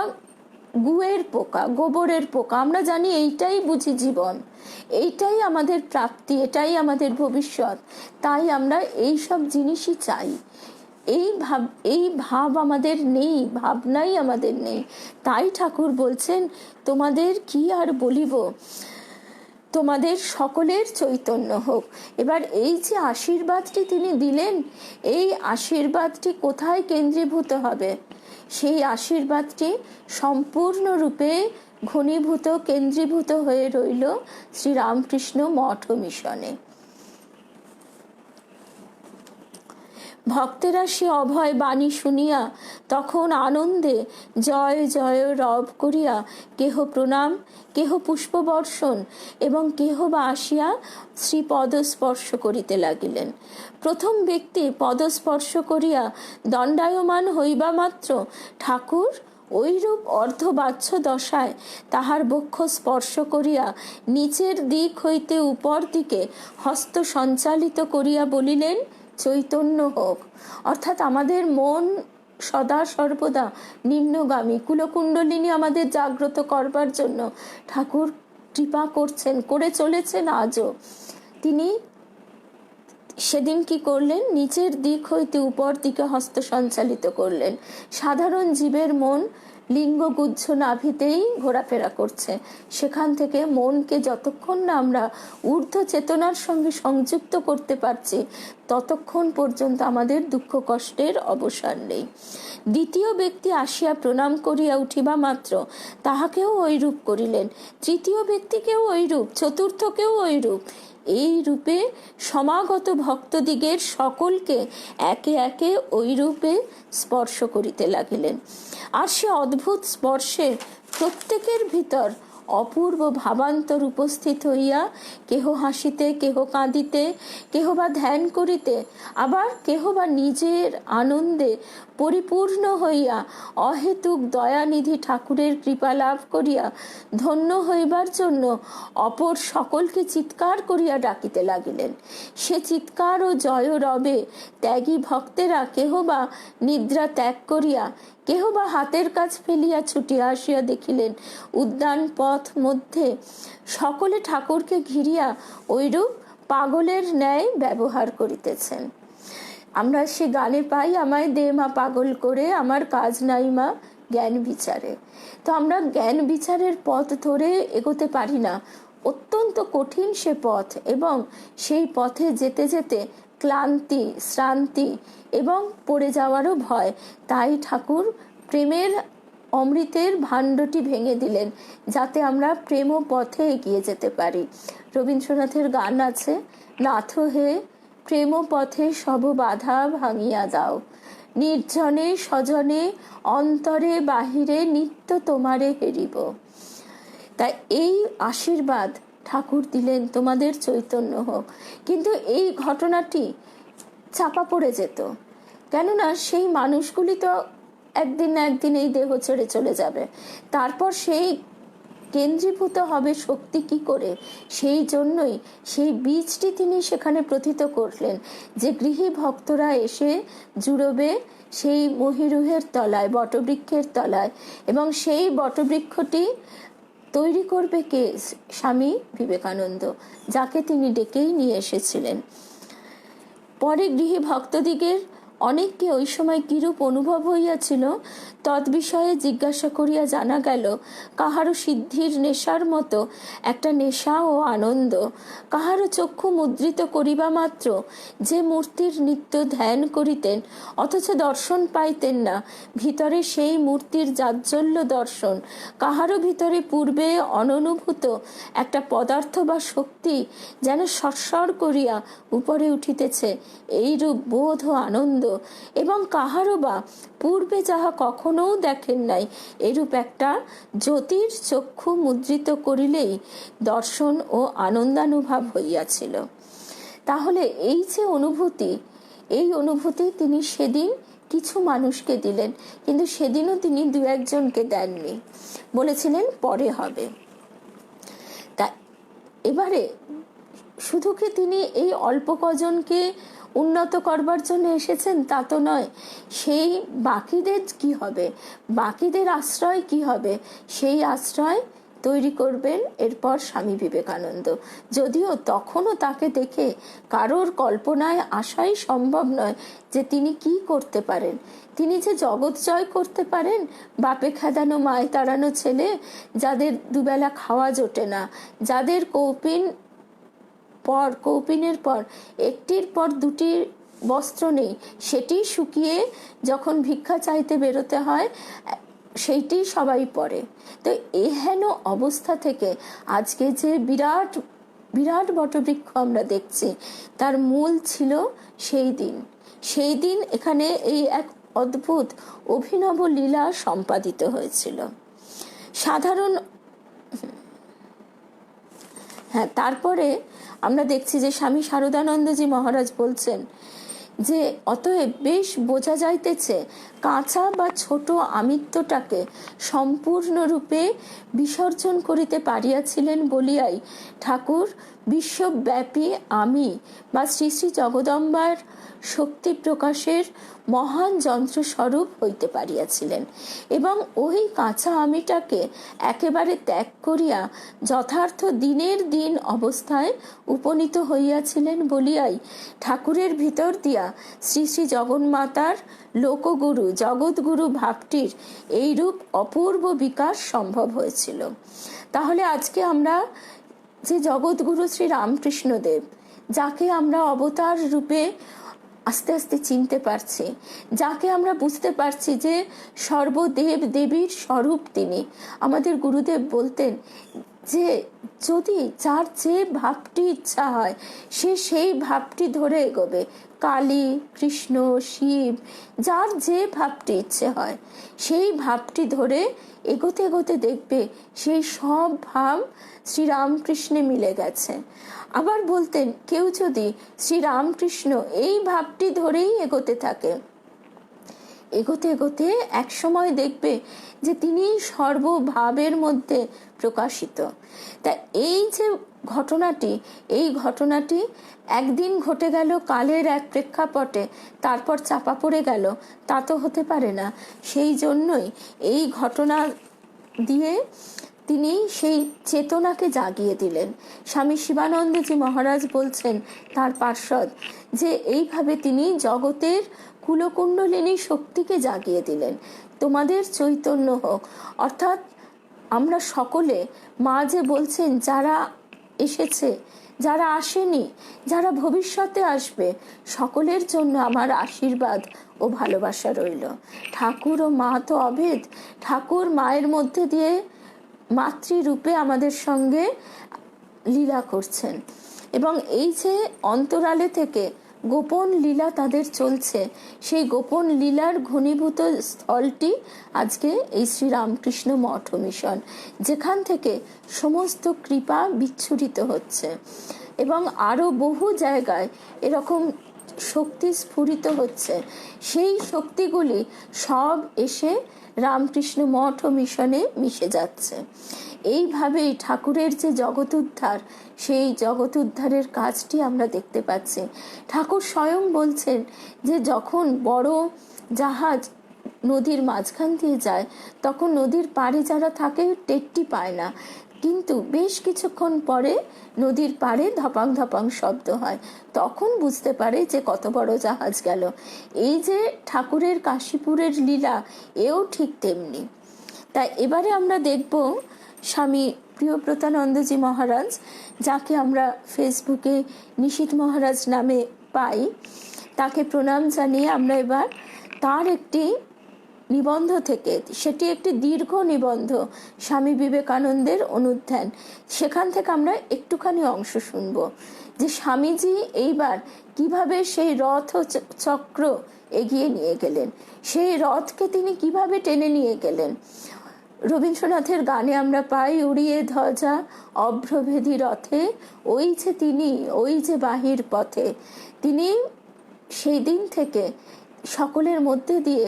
গুয়ের পোকা, গোবরের পোকা, আমরা জানি এইটাই বুঝি জীবন, এইটাই আমাদের প্রাপ্তি, এটাই আমাদের ভবিষ্যৎ, তাই আমরা এই সব জিনিসই চাই। এই ভাব আমাদের নেই, ভাবনাই আমাদের নেই। তাই ঠাকুর বলছেন, তোমাদের কি আর বলিব, তোমাদের সকলের চৈতন্য হোক। এবার এই যে আশীর্বাদটি তিনি দিলেন, এই আশীর্বাদটি কোথায় কেন্দ্রীভূত হবে? সেই আশীর্বাদটি সম্পূর্ণরূপে ঘনীভূত, কেন্দ্রীভূত হয়ে রইল শ্রীরামকৃষ্ণ মঠ মিশনে। ভক্তেরা সে অভয় বাণী শুনিয়া তখন আনন্দে জয় জয় রব করিয়া কেহ প্রণাম, কেহ পুষ্পবর্ষণ এবং কেহ বা আসিয়া শ্রীপদ স্পর্শ করিতে লাগিলেন। প্রথম ব্যক্তি পদস্পর্শ করিয়া দণ্ডায়মান হইবা মাত্র ঠাকুর ঐরূপ অর্ধবাহ্য দশায় তাহার বক্ষ স্পর্শ করিয়া নিচের দিক হইতে উপর দিকে হস্ত সঞ্চালিত করিয়া বলিলেন, চৈতন্য হোক। অর্থাৎ আমাদের মন সদা সর্বদা নিম্নগামী, কুলকুণ্ডলিনী আমাদের জাগ্রত করবার জন্য ঠাকুর কৃপা করছেন, করে চলেছেন আজও। তিনি সেদিন কি করলেন? নিচের দিক হইতে উপর দিকে হস্ত সঞ্চালিত করলেন। সাধারণ জীবের মন লিঙ্গগুচ্ছ নাভিতেই ঘোরাফেরা করছে, সেখান থেকে মনকে যতক্ষণ না আমরা ঊর্ধ্ব চেতনার সঙ্গে সংযুক্ত করতে পারছি, ততক্ষণ পর্যন্ত আমাদের দুঃখ কষ্টের অবসান নেই। দ্বিতীয় ব্যক্তি আসিয়া প্রণাম করিয়া উঠিবা মাত্র তাহাকেও ঐরূপ করিলেন, তৃতীয় ব্যক্তিকেও ঐরূপ, চতুর্থকেও ঐরূপ। এই রূপে সমাগত ভক্তদিগের সকলকে একে একে ওই রূপে স্পর্শ করিতে লাগিলেন। আর সে অদ্ভুত স্পর্শে প্রত্যেকের ভিতর অপূর্ব ভাবান্তর উপস্থিত হইয়া কেহ হাসিতে, কেহ কাঁদিতে, কেহ বা ধ্যান করিতে, আবার কেহ বা নিজের আনন্দে পরিপূর্ণ হইয়া অহেতুক দয়ানিধি ঠাকুরের কৃপা লাভ করিয়া ধন্য হইবার জন্য অপর সকলকে চিৎকার করিয়া ডাকিতে লাগিলেন। সে চিৎকার ও জয় রবে ত্যাগী ভক্তেরা কেহ বা নিদ্রা ত্যাগ করিয়া, কেহ বা হাতের কাজ ফেলিয়া ছুটিয়া আসিয়া দেখিলেন উদ্যান পথ মধ্যে সকলে ঠাকুরকে ঘিরিয়া ওইরূপ পাগলের ন্যায় ব্যবহার করিতেছেন। আমরা সে গানে পাই, আমায় দে মা পাগল করে, আমার কাজ নাই মা জ্ঞান বিচারে। তো আমরা জ্ঞান বিচারের পথ ধরে এগোতে পারি না, অত্যন্ত কঠিন সে পথ, এবং সেই পথে যেতে যেতে ক্লান্তি, শ্রান্তি এবং পড়ে যাওয়ারও ভয়। তাই ঠাকুর প্রেমের অমৃতের ভাণ্ডটি ভেঙে দিলেন, যাতে আমরা প্রেম পথে এগিয়ে যেতে পারি। রবীন্দ্রনাথের গান আছে, নাথ হে প্রেম পথে সব বাধা ভাঙিয়া দাও, নির্জনে স্বজনে অন্তরে বাহিরে নিত্য তোমারে হেরিব। তাই এই আশীর্বাদ ঠাকুর দিলেন, তোমাদের চৈতন্য হোক। কিন্তু এই ঘটনাটি চাপা পড়ে যেত, কেননা সেই মানুষগুলি তো একদিন না একদিন এই দেহ ছেড়ে চলে যাবে, তারপর সেই কেন্দ্রীভূত হবে শক্তি কি করে? সেই জন্যই সেই বীজটি তিনি সেখানে প্রথিত করলেন, যে গৃহী ভক্তরা এসে জুড়বে সেই মহিরুহের তলায়, বটবৃক্ষের তলায়, এবং সেই বটবৃক্ষটি তৈরি করবে কে? স্বামী বিবেকানন্দ, যাকে তিনি ডেকেই নিয়ে এসেছিলেন। পরে গৃহী ভক্তদিগের অনেককে ওই সময় কিরূপ অনুভব হইয়াছিল তৎবিষয়ে জিজ্ঞাসা করিয়া জানা গেল, কাহারও সিদ্ধির নেশার মতো একটা নেশা ও আনন্দ, কাহারও চক্ষু মুদ্রিত করিবা মাত্র যে মূর্তির নিত্য ধ্যান করিতেন অথচ দর্শন পাইতেন না, ভিতরে সেই মূর্তির জাজ্জল্য দর্শন, কাহারও ভিতরে পূর্বে অননুভূত একটা পদার্থ বা শক্তি যেন সরসর করিয়া উপরে উঠিতেছে, এইরূপ বোধ ও আনন্দ, এবং কাহারও বা পূর্বে যাহা কখনো দেখেন নাই এরূপ একটা জ্যোতির চক্ষু মুদ্রিত করিলেই দর্শন ও আনন্দানুভব হইয়াছিল। তাহলে এই যে অনুভূতি, এই অনুভূতি তিনি সেদিন কিছু মানুষকে দিলেন, কিন্তু সেদিনও তিনি দু একজনকে দেননি, বলেছিলেন পরে হবে। তা এবারে শুধু কি তিনি এই অল্প কজনকে উন্নত করবার জন্য এসেছেন তা তো নয়, সেই বাকিদের কি হবে, বাকিদের আশ্রয় কি হবে, সেই আশ্রয় তৈরি করবেন এরপর স্বামী বিবেকানন্দ। যদিও তখনও তাকে দেখে কারোর কল্পনায় আসাই সম্ভব নয় যে তিনি কি করতে পারেন। তিনি যে জগৎ জয় করতে পারেন, বাপে খেদানো মায় তাড়ানো ছেলে, যাদের দুবেলা খাওয়া জোটে না, যাদের কৌপিনের পর একটির পর দুটি বস্ত্র নেই, সেটি শুকিয়ে যখন ভিক্ষা চাইতে বেরোতে হয় সেইটি সবাই পরে। তো এহেন অবস্থা থেকে আজকে যে বিরাট বিরাট বটবৃক্ষ আমরা দেখছি, তার মূল ছিল সেই দিন এখানে এই এক অদ্ভুত অভিনব লীলা সম্পাদিত হয়েছিল। সাধারণ তারপরে আমরা দেখছি যে স্বামী শারদানন্দজি মহারাজ বলছেন যে অতএব বেশ বোঝা যাইতেছে কাঁচা বা ছোট আমিত্বটাকে সম্পূর্ণরূপে বিসর্জন করিতে পারিয়াছিলেন বলিয়াই ঠাকুর বিশ্বব্যাপী আমি বা শ্রী শ্রী জগদম্বার শক্তি প্রকাশের মহান যন্ত্রস্বরূপ হইতে পারিয়াছিলেন, এবং ওই কাঁচা আমিটাকে একেবারে ত্যাগ করিয়া যথার্থ দিনের দিন অবস্থায় উপনীত হইয়াছিলেন বলিয়াই ঠাকুরের ভিতর দিয়া শ্রী শ্রী জগন্মাতার লোকগুরু জগৎগুরু ভাবটির এইরূপ অপূর্ব বিকাশ সম্ভব হয়েছিল। তাহলে আজকে আমরা যে জগৎগুরু শ্রী রামকৃষ্ণদেব, যাকে আমরা অবতার রূপে আস্তে আস্তে চিনতে পারছি, যাকে আমরা বুঝতে পারছি যে সর্বদেব দেবীর স্বরূপ তিনি। আমাদের গুরুদেব বলতেন যে যদি যার যে ভাবটি ইচ্ছা হয় সে সেই ভাবটি ধরে এগোবে। কালী, কৃষ্ণ, শিব, যার যে ভাবটি ইচ্ছে হয় সেই ভাবটি ধরে এগোতে এগোতে দেখবে সেই সব ভাব শ্রীরামকৃষ্ণে মিলে গেছে। আবার বলতেন, কেউ যদি শ্রীরামকৃষ্ণ এই ভাবটি ধরেই এগোতে থাকে, এগোতে এগোতে এক সময় দেখবে যে তিনি সর্বভাবের মধ্যে প্রকাশিত। তা এই যে ঘটনাটি, এই ঘটনাটি একদিন ঘটে গেল কালের এক প্রেক্ষাপটে, তারপর চাপা পড়ে গেল, তা তো হতে পারে না। সেই জন্যই এই ঘটনা দিয়ে তিনি সেই চেতনাকে জাগিয়ে দিলেন। স্বামী শিবানন্দজি মহারাজ বলছেন তার পার্ষদ যে এইভাবে তিনি জগতের কুলকুণ্ডলিনী শক্তিকে জাগিয়ে দিলেন। তোমাদের চৈতন্য হোক, অর্থাৎ আমরা সকলে, মা যে বলছেন যারা এসেছে, যারা আসেনি, যারা ভবিষ্যতে আসবে, সকলের জন্য আমার আশীর্বাদ ও ভালোবাসা রইল। ঠাকুর ও মা তো অভেদ। ঠাকুর মায়ের মধ্যে দিয়ে মাতৃরূপে আমাদের সঙ্গে লীলা করছেন, এবং এই যে অন্তরালে থেকে গোপন লীলা তাদের চলছে, সেই গোপন লীলার ঘনীভূত স্থলটি আজকে এই শ্রীরামকৃষ্ণ মঠ মিশন, যেখান থেকে সমস্ত কৃপা বিচ্ছুরিত হচ্ছে এবং আরও বহু জায়গায় এরকম শক্তি স্ফুরিত হচ্ছে। সেই শক্তিগুলি সব এসে রামকৃষ্ণ মঠ ও মিশনে মিশে যাচ্ছে। এইভাবেই ঠাকুরের যে জগৎ উদ্ধার, সেই জগৎ উদ্ধারের কাজটি আমরা দেখতে পাচ্ছি। ঠাকুর স্বয়ং বলছেন যে যখন বড় জাহাজ নদীর মাঝখান দিয়ে যায়, তখন নদীর পাড়ে যারা থাকে টেরটি পায় না, কিন্তু বেশ কিছুক্ষণ পরে নদীর পাড়ে ধপাং ধপাং শব্দ হয়, তখন বুঝতে পারে যে কত বড় জাহাজ গেল। এই যে ঠাকুরের কাশীপুরের লীলা, এও ঠিক তেমনি। তাই এবারে আমরা দেখব স্বামী প্রিয়ব্রতানন্দজি মহারাজ, যাকে আমরা ফেসবুকে নিশীথ মহারাজ নামে পাই, তাকে প্রণাম জানিয়ে আমরা এবার তার একটি নিবন্ধ থেকে, সেটি একটি দীর্ঘ নিবন্ধ, স্বামী বিবেকানন্দের অনুধ্যান, সেখান থেকে আমরা একটুখানি অংশ শুনব যে স্বামীজি এইবার কিভাবে সেই রথ চক্র এগিয়ে নিয়ে গেলেন, সেই রথকে তিনি কিভাবে টেনে নিয়ে গেলেন। রবীন্দ্রনাথের গানে আমরা পাই, উড়িয়ে ধ্বজা অভ্রভেদী রথে, ওই যে তিনি, ওই যে বাহির পথে। তিনি সেই দিন থেকে সকলের মধ্যে দিয়ে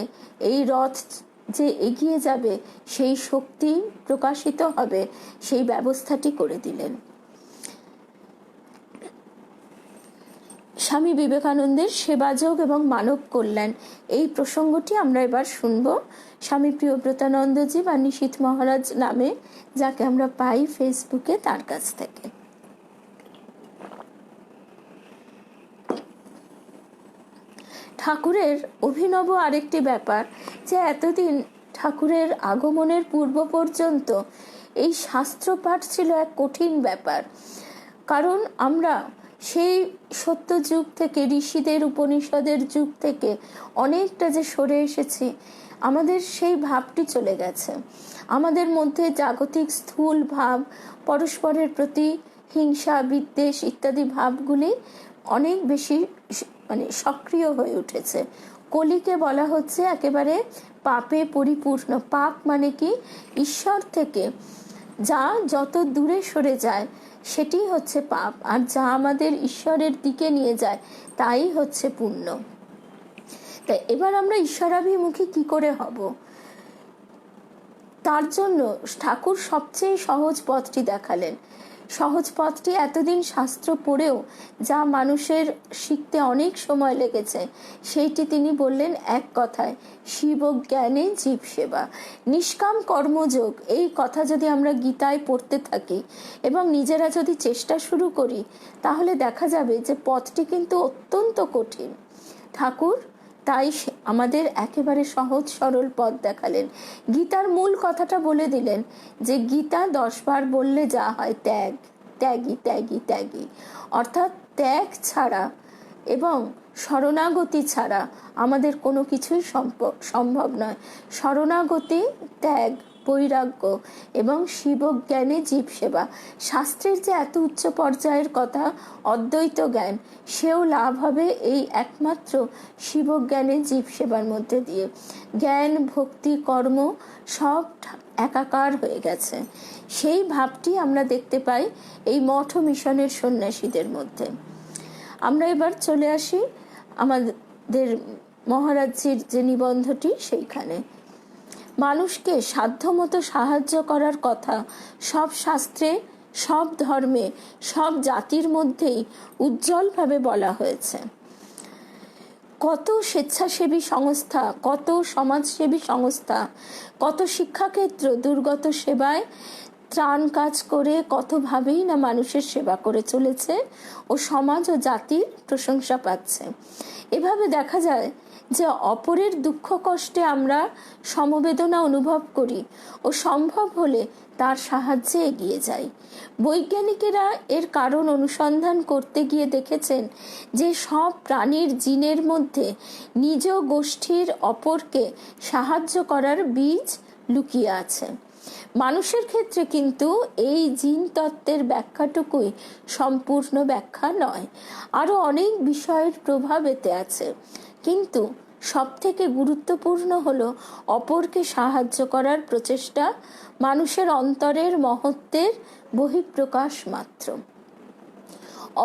এই রথ যে এগিয়ে যাবে, সেই শক্তি প্রকাশিত হবে, সেই ব্যবস্থাটি করে দিলেন। স্বামী বিবেকানন্দের সেবাযোগ এবং মানব কল্যাণ, এই প্রসঙ্গটি আমরা এবার শুনব স্বামী প্রিয়ব্রতানন্দজি বা নিশীথ মহারাজ নামে, যাকে আমরা পাই ফেসবুকে, তার কাছ থেকে। ঠাকুরের অভিনব আরেকটি ব্যাপার যে এতদিন ঠাকুরের আগমনের পূর্ব পর্যন্ত এই শাস্ত্র পাঠ ছিল এক কঠিন ব্যাপার, কারণ আমরা সেই সত্য যুগ থেকে, ঋষিদের উপনিষদের যুগ থেকে অনেকটা যে সরে এসেছি, আমাদের সেই ভাবটি চলে গেছে। আমাদের মধ্যে জাগতিক স্থূল ভাব, পরস্পরের প্রতি হিংসা, বিদ্বেষ ইত্যাদি ভাবগুলি অনেক বেশি সক্রিয় হয়ে উঠেছে। কলিকে বলা হচ্ছে একেবারে পাপে পরিপূর্ণ। পাপ মানে কি? ঈশ্বর থেকে যা যত দূরে সরে যায় সেটি হচ্ছে পাপ, আর যা আমাদের ঈশ্বরের দিকে নিয়ে যায় তাই হচ্ছে পুণ্য। তাই এবার আমরা ঈশ্বরাভিমুখী কি করে হব? তার জন্য ঠাকুর সবচেয়ে সহজ পথটি দেখালেন। সহজ পথটি এতদিন শাস্ত্র পড়েও যা মানুষের শিখতে অনেক সময় লেগেছে, সেইটি তিনি বললেন এক কথায়, শিব জ্ঞানে জীব সেবা, নিষ্কাম কর্মযোগ। এই কথা যদি আমরা গীতায় পড়তে থাকি এবং নিজেরা যদি চেষ্টা শুরু করি, তাহলে দেখা যাবে যে পথটি কিন্তু অত্যন্ত কঠিন। ঠাকুর তাই আমাদের একেবারে সহজ সরল পথ দেখালেন। গীতার মূল কথাটা বলে দিলেন যে গীতা 10 বার বললে যা হয় ত্যাগ, ত্যাগী ত্যাগী ত্যাগী, অর্থাৎ ত্যাগ ছাড়া এবং শরণাগতি ছাড়া আমাদের কোনো কিছুই সম্ভব নয়। শরণাগতি, ত্যাগ, বৈরাগ্য এবং শিবজ্ঞানে জীব সেবা। শাস্ত্রের যে এত উচ্চ পর্যায়ের কথা, অদ্বৈত জ্ঞান, সেও লাভ হবে এই একমাত্র শিবজ্ঞানে জীব সেবার মধ্যে দিয়ে। জ্ঞান, ভক্তি, কর্ম সব একাকার হয়ে গেছে। সেই ভাবটি আমরা দেখতে পাই এই মঠ মিশনের সন্ন্যাসীদের মধ্যে। আমরা এবার চলে আসি আমাদের মহারাজজির যে নিবন্ধটি সেইখানে। মানুষকে সাধ্যমতো সাহায্য করার কথা সব শাস্ত্রে, সব ধর্মে, সব জাতির মধ্যেই উজ্জ্বলভাবে বলা হয়েছে। কত স্বেচ্ছাসেবী সংস্থা, কত সমাজসেবী সংস্থা, কত শিক্ষাক্ষেত্র দুর্গত সেবায় ত্রাণ কাজ করে কতভাবেই না মানুষের সেবা করে চলেছে ও সমাজ ও জাতির প্রশংসা পাচ্ছে। এভাবে দেখা যায় যে অপরের দুঃখ কষ্টে আমরা সমবেদনা অনুভব করি ও সম্ভব হলে তার সাহায্যে এগিয়ে যাই। বৈজ্ঞানিকেরা এর কারণ অনুসন্ধান করতে গিয়ে দেখেছেন যে সব প্রাণীর জিনের মধ্যে নিজ গোষ্ঠীর অপরকে সাহায্য করার বীজ লুকিয়ে আছে। মানুষের ক্ষেত্রে কিন্তু এই জিন তত্ত্বের ব্যাখ্যাটুকুই সম্পূর্ণ ব্যাখ্যা নয়, আরো অনেক বিষয়ের প্রভাব এতে আছে। কিন্তু সব থেকে গুরুত্বপূর্ণ হলো অপরকে সাহায্য করার প্রচেষ্টা মানুষের অন্তরের মহত্বের বহিঃপ্রকাশ মাত্র।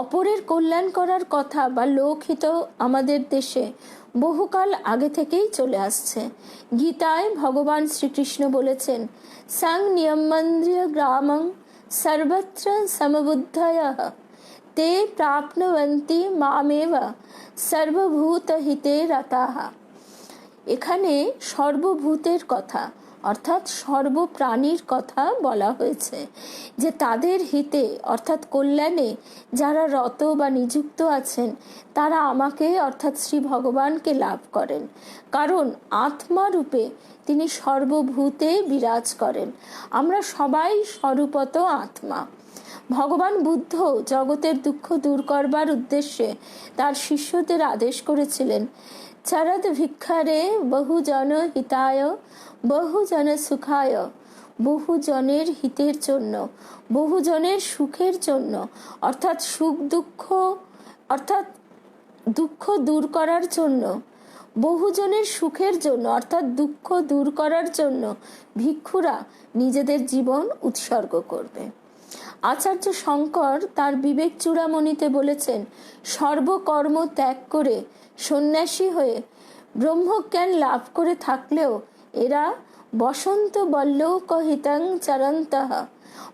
অপরের কল্যাণ করার কথা বা লোকহিত আমাদের দেশে বহুকাল আগে থেকেই চলে আসছে। গীতায় ভগবান শ্রীকৃষ্ণ বলেছেন, সাং নিয়মন্দ্রিয় গ্রামং সর্বত্র সমবুদ্ধয়ঃ তে প্রাপ্নুবন্তি মামেব সর্বভূত হিতে রতাঃ। এখানে সর্বভূতের কথা অর্থাৎ সর্বপ্রাণীর কথা বলা হয়েছে, যে তাদের হিতে অর্থাৎ কল্যাণে যারা রত বা নিযুক্ত আছেন তারা আমাকে অর্থাৎ শ্রী ভগবানকে লাভ করেন, কারণ আত্মা রূপে তিনি সর্বভূতে বিরাজ করেন। আমরা সবাই স্বরূপত আত্মা। ভগবান বুদ্ধ জগতের দুঃখ দূর করবার উদ্দেশ্যে তার শিষ্যদের আদেশ করেছিলেন, চরদ ভিক্ষারে বহুজন হিতায় বহুজন সুখায়, বহুজনের হিতের জন্য, বহুজনের সুখের জন্য, অর্থাৎ দুঃখ দূর করার জন্য, বহুজনের সুখের জন্য অর্থাৎ দুঃখ দূর করার জন্য ভিক্ষুরা নিজেদের জীবন উৎসর্গ করবে। আচার্য শঙ্কর তার বিবেক চূড়ামণিতে বলেছেন, সর্বকর্ম ত্যাগ করে সন্ন্যাসী হয়ে ব্রহ্মজ্ঞান লাভ করে থাকলেও এরা বসন্ত বল্লৌক হিতাং চরন্তঃ,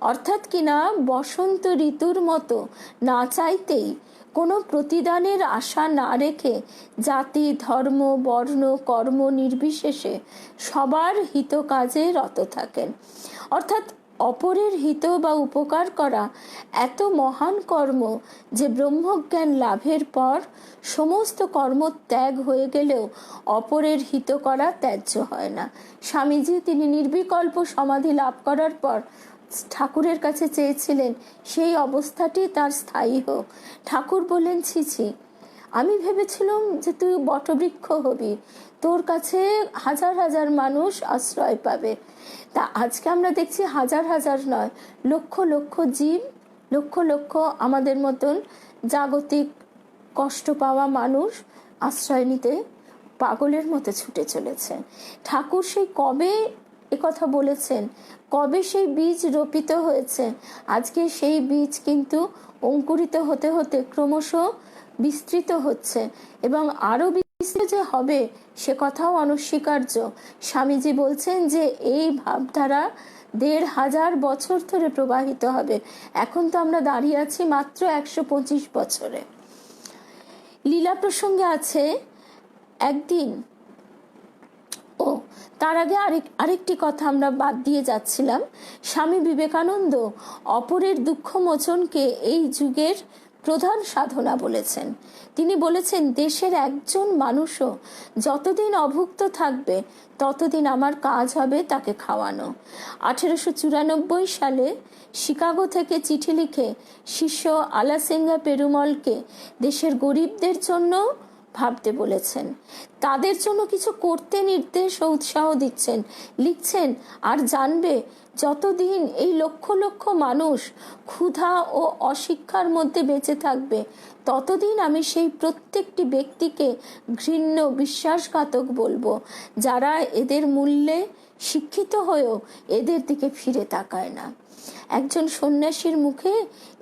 অর্থাৎ কিনা বসন্ত ঋতুর মতো না চাইতেই কোনো প্রতিদানের আশা না রেখে জাতি, ধর্ম, বর্ণ, কর্ম নির্বিশেষে সবার হিত কাজে রত থাকেন। অর্থাৎ অপরের হিত বা উপকার করা এত মহান কর্ম যে ব্রহ্মজ্ঞান লাভের পর সমস্ত কর্ম ত্যাগ হয়ে গেলেও অপরের হিত করা ত্যায্য হয় না। স্বামীজি তিনি নির্বিকল্প সমাধি লাভ করার পর ঠাকুরের কাছে চেয়েছিলেন সেই অবস্থাটি তার স্থায়ী হোক। ঠাকুর বললেন, ছি ছি, আমি ভেবেছিলাম যে তুই বটবৃক্ষ হবি, তোর কাছে হাজার হাজার মানুষ আশ্রয় পাবে। তা আজকে আমরা দেখছি হাজার হাজার নয়, লক্ষ লক্ষ জীব, লক্ষ লক্ষ আমাদের মতন জাগতিক কষ্ট পাওয়া মানুষ আশ্রয় নিতে পাগলের মতো ছুটে চলেছে। ঠাকুর সেই কবে কথা বলেছেন, কবে সেই বীজ রোপিত হয়েছে, আজকে সেই বীজ কিন্তু অঙ্কুরিত হতে হতে ক্রমশ বিস্তৃত হচ্ছে এবং আরো বিস্তৃত যে হবে সে কথাও অনস্বীকার্য। স্বামীজি বলছেন যে এই ভাবধারা ১৫০০ বছর ধরে প্রবাহিত হবে। এখন তো আমরা দাঁড়িয়ে আছি মাত্র ১২৫ বছরে। লীলা প্রসঙ্গে আছে একদিন, তার আগে আরেকটি কথা আমরা বাদ দিয়ে যাচ্ছিলাম। স্বামী বিবেকানন্দ অপরের দুঃখ মোচনকে এই যুগের প্রধান সাধনা বলেছেন। তিনি বলেছেন, দেশের একজন মানুষও যতদিন অভুক্ত থাকবে ততদিন আমার কাজ হবে তাকে খাওয়ানো। 1894 সালে শিকাগো থেকে চিঠি লিখে শিষ্য আলাসিঙ্গা পেরুমলকে দেশের গরিবদের জন্য ভাবতে বলেছেন। তাদের জন্য কিছু করতে নির্দেশ ও উৎসাহ দিচ্ছেন, লিখছেন আর জানবে যতদিন এই লক্ষ লক্ষ মানুষ ক্ষুধা ও অশিক্ষার মধ্যে বেঁচে থাকবে ততদিন আমি সেই প্রত্যেকটি ব্যক্তিকে ঘৃণ্য বিশ্বাসঘাতক বলবো, যারা এদের মূল্যে শিক্ষিত হয়েও এদের দিকে ফিরে তাকায় না। একজন সন্ন্যাসীর মুখে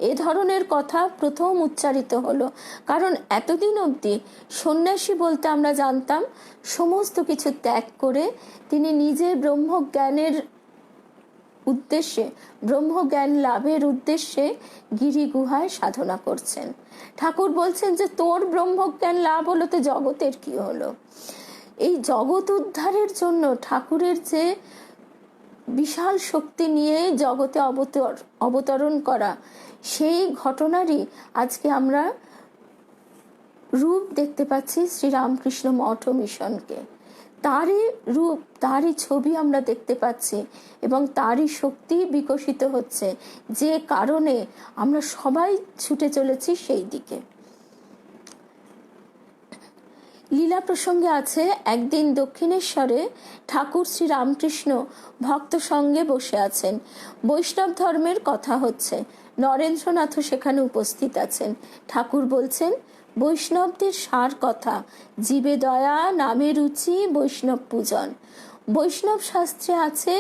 এ ধরনের কথা প্রথম উচ্চারিত হলো, কারণ এতদিন অবধি সন্ন্যাসী বলতে আমরা জানতাম সমস্ত কিছু ত্যাগ করে তিনি নিজের ব্রহ্মজ্ঞানের উদ্দেশ্যে, ব্রহ্মজ্ঞান লাভের উদ্দেশ্যে গিরি গুহায় সাধনা করছেন। ঠাকুর বলছেন যে তোর ব্রহ্মজ্ঞান লাভ হলো তো জগতের কি হলো? এই জগৎ উদ্ধারের জন্য ঠাকুরের যে বিশাল শক্তি নিয়ে জগতে অবতরণ করা, সেই ঘটনারই আজকে আমরা রূপ দেখতে পাচ্ছি শ্রীরামকৃষ্ণ মঠ ও মিশনকে। তারই রূপ, তারই ছবি আমরা দেখতে পাচ্ছি এবং তারই শক্তি বিকশিত হচ্ছে, যে কারণে আমরা সবাই ছুটে চলেছি সেই দিকে। লীলা প্রসঙ্গে আছে, একদিন দক্ষিণেশ্বরে ঠাকুর শ্রী রামকৃষ্ণ ভক্ত সঙ্গে বসে আছেন। বৈষ্ণব ধর্মের কথা হচ্ছে। নরেন্দ্রনাথও সেখানে উপস্থিত আছেন। ঠাকুর বলছেন, বৈষ্ণবদের সার কথা, জীবে দয়া, নামে রুচি, বৈষ্ণব পূজন। বৈষ্ণব শাস্ত্রে আছে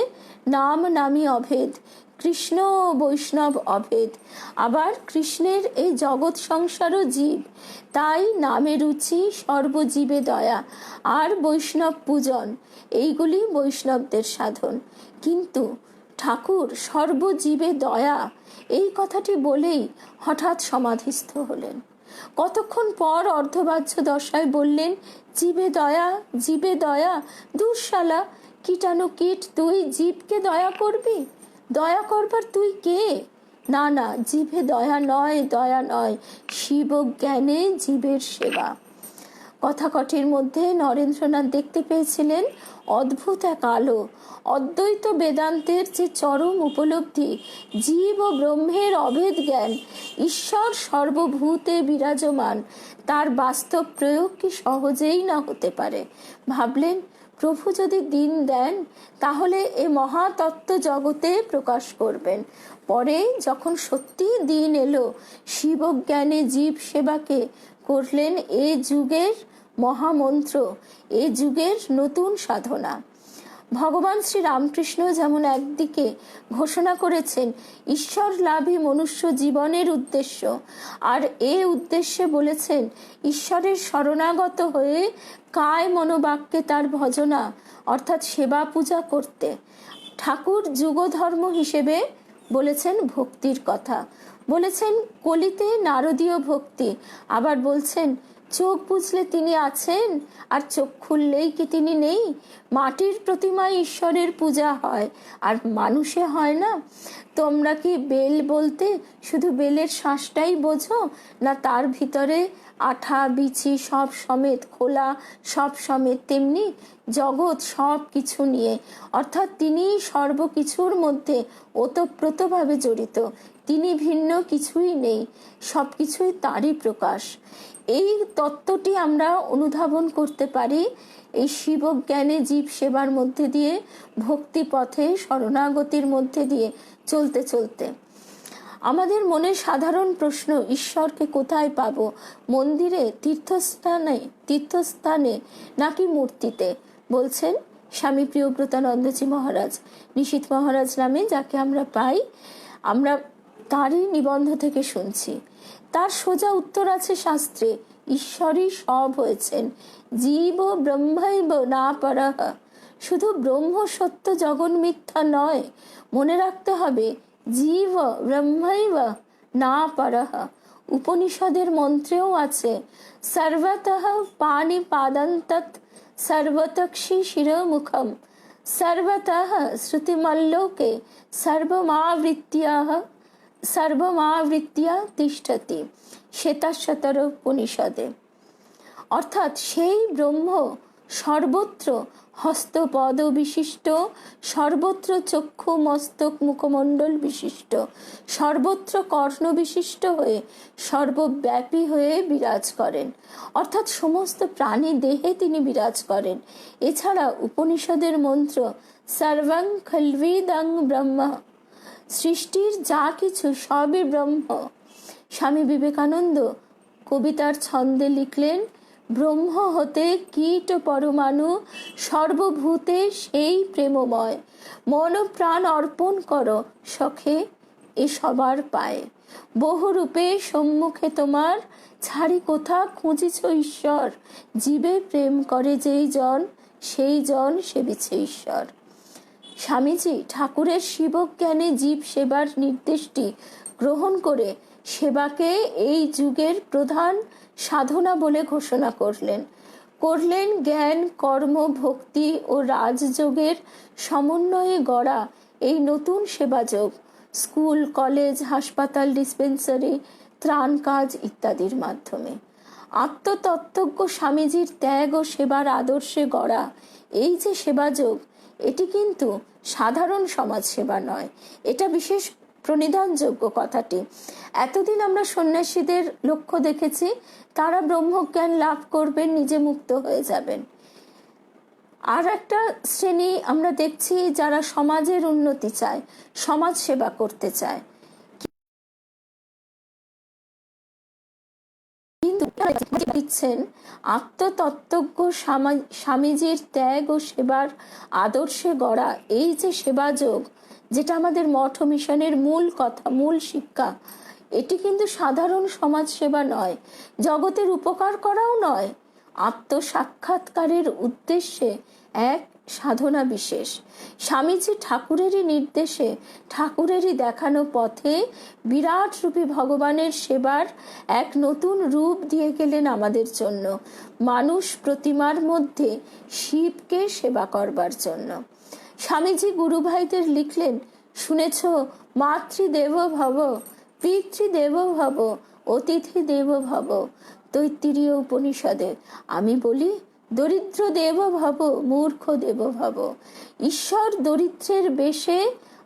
নাম নামী অভেদ, কৃষ্ণ ও বৈষ্ণব অভেদ। আবার কৃষ্ণের এই জগৎ সংসারও জীব, তাই নামে রুচি, সর্বজীবে দয়া আর বৈষ্ণব পূজন, এইগুলি বৈষ্ণবদের সাধন। কিন্তু ঠাকুর সর্বজীবে দয়া এই কথাটি বলেই হঠাৎ সমাধিস্থ হলেন। কতক্ষণ পর অর্ধবাহ্য দশায় বললেন, জীবে দয়া, জীবে দয়া। দুঃশালা, কীটাণু কীট, তুই জীবকে দয়া করবি? দয়া করবার তুই কে? না না, জীবে দয়া নয়, দয়া নয়, শিব জ্ঞানে জীবের সেবা। কথা কটির মধ্যে নরেন্দ্রনাথ দেখতে পেয়েছিলেন অদ্ভুত এক আলো। অদ্বৈত বেদান্তের যে চরম উপলব্ধি, জীব ও ব্রহ্মের অভেদ জ্ঞান, ঈশ্বর সর্বভূতে বিরাজমান, তার বাস্তব প্রয়োগ কি সহজেই না হতে পারে? ভাবলেন, প্রভু যদি দিন দেন তাহলে এ মহাতত্ত্ব জগতে প্রকাশ করবেন। পরে যখন সত্যি দিন এলো, শিবজ্ঞানে জীব সেবাকে করলেন এ যুগের মহামন্ত্র, এ যুগের নতুন সাধনা। ভগবান শ্রী রামকৃষ্ণ যেমন একদিকে ঘোষণা করেছেন ঈশ্বর লাভই মনুষ্য জীবনের উদ্দেশ্য, আর এ উদ্দেশ্যে বলেছেন ঈশ্বরের শরণাগত হয়ে কায় মনোবাক্যে তার ভজনা অর্থাৎ সেবা পূজা করতে। ঠাকুর যুগধর্ম হিসেবে বলেছেন ভক্তির কথা, বলেছেন কলিতে নারদীয় ভক্তি, আবার বলছেন চোখ বুঝলে তিনি আছেন আর চোখ খুললেই কি তিনি নেই? মাটির প্রতিমায় ঈশ্বরের পূজা হয় আর মানুষে হয় না। তোমরা কি বেল বলতে শুধু বেলের শ্বাসটাই বোঝো, না তার ভিতরে আঠা বিচি সব সমেত, খোলা সব সমেত? তেমনি জগৎ সব কিছু নিয়ে, অর্থাৎ তিনি সর্বকিছুর মধ্যে ওতপ্রোতভাবে জড়িত, তিনি ভিন্ন কিছুই নেই, সব কিছুই তারই প্রকাশ। এই তত্ত্বটি আমরা অনুধাবন করতে পারি এই শিবজ্ঞানে জীব সেবার মধ্যে দিয়ে, ভক্তি পথে শরণাগতির মধ্যে দিয়ে চলতে চলতে। আমাদের মনে সাধারণ প্রশ্ন, ঈশ্বরকে কোথায় পাবো? মন্দিরে, তীর্থস্থানে নাকি মূর্তিতে? বলছেন স্বামী প্রিয়ব্রতানন্দজি মহারাজ, নিশীথ মহারাজ নামে যাকে আমরা পাই, আমরা তারই নিবন্ধ থেকে শুনছি। তার সোজা উত্তর আছে শাস্ত্রে, ঈশ্বরই সব হয়েছেন, জীব ব্রহ্মৈব না পরঃ। শুধু ব্রহ্ম সত্য, জগন মিথ্যা নয়, মনে রাখতে হবে জীব ব্রহ্মৈব না পরঃ। উপনিষদের মন্ত্রেও আছে সর্বতঃ পানি পাদন্তৎ সর্বতক্ষি শিরমুখম সর্বতঃ শ্রুতিমল্লোকে সর্বমাবৃত্তিয়া তিষ্ঠতি, শ্বেতাশ্বতর উপনিষদে। অর্থাৎ সেই ব্রহ্ম সর্বত্র হস্তপদ বিশিষ্ট, সর্বত্র চক্ষু মস্তক মুখমণ্ডল বিশিষ্ট, সর্বত্র কর্ণ বিশিষ্ট হয়ে সর্বব্যাপী হয়ে বিরাজ করেন, অর্থাৎ সমস্ত প্রাণী দেহে তিনি বিরাজ করেন। এছাড়া উপনিষদের মন্ত্র সর্বং খল্বিদং ব্রহ্ম, সৃষ্টির যা কিছু সবই ব্রহ্ম। স্বামী বিবেকানন্দ কবিতার ছন্দে লিখলেন, ব্রহ্ম হতে কীট পরমাণু, সর্বভূতে সেই প্রেমময়, মন প্রাণ অর্পণ করো সখে এ সবার পায়ে, বহুরূপে সম্মুখে তোমার, ছাড়ি কোথা খুঁজিছ ঈশ্বর, জীবে প্রেম করে যেই জন, সেই জন সেবিছে ঈশ্বর। স্বামীজি ঠাকুরের শিবজ্ঞানে জীব সেবার নির্দেশটি গ্রহণ করে সেবাকে এই যুগের প্রধান সাধনা বলে ঘোষণা করলেন জ্ঞান কর্ম ভক্তি ও রাজযোগের সমন্বয়ে গড়া এই নতুন সেবাযোগ স্কুল কলেজ হাসপাতাল ডিসপেন্সারি ত্রাণ কাজ ইত্যাদির মাধ্যমে। আত্মতত্ত্বজ্ঞ স্বামীজির ত্যাগ ও সেবার আদর্শে গড়া এই যে সেবাযোগ, এটি কিন্তু সাধারণ সমাজ সেবা নয়, এটা বিশেষ প্রণিধানযোগ্য কথাটি। এতদিন আমরা সন্ন্যাসীদের লক্ষ্য দেখেছি, তারা ব্রহ্মজ্ঞান লাভ করবেন, নিজে মুক্ত হয়ে যাবেন। আর একটা শ্রেণী আমরা দেখছি যারা সমাজের উন্নতি চায়, সমাজ সেবা করতে চায়, কিন্তু দিচ্ছেন আত্মতত্ত্বজ্ঞ স্বামীজির ত্যাগ ও সেবার আদর্শে গড়া এই যে সেবাযোগ, যেটা আমাদের মঠ মিশনের মূল কথা, মূল শিক্ষা, এটি কিন্তু সাধারণ সমাজ সেবা নয়, জগতের উপকার করাও নয়, আত্মসাক্ষাৎকারের উদ্দেশ্যে এক সাধনা বিশেষ। স্বামীজি ঠাকুরেরই নির্দেশে, ঠাকুরেরই দেখানো পথে বিরাট রূপী ভগবানের সেবার এক নতুন রূপ দিয়ে গেলেন আমাদের জন্য, মানুষ প্রতিমার মধ্যে শিবকে সেবা করবার জন্য। স্বামীজি গুরু ভাইদের লিখলেন, শুনেছ মাতৃদেব ভব, পিতৃদেব ভব, অতিথি দেব ভব, তৈত্তিরীয় উপনিষদে। আমি বলি দরিদ্র দেব ভব, মূর্খ দেব ভব। ঈশ্বর দরিদ্রের বেশে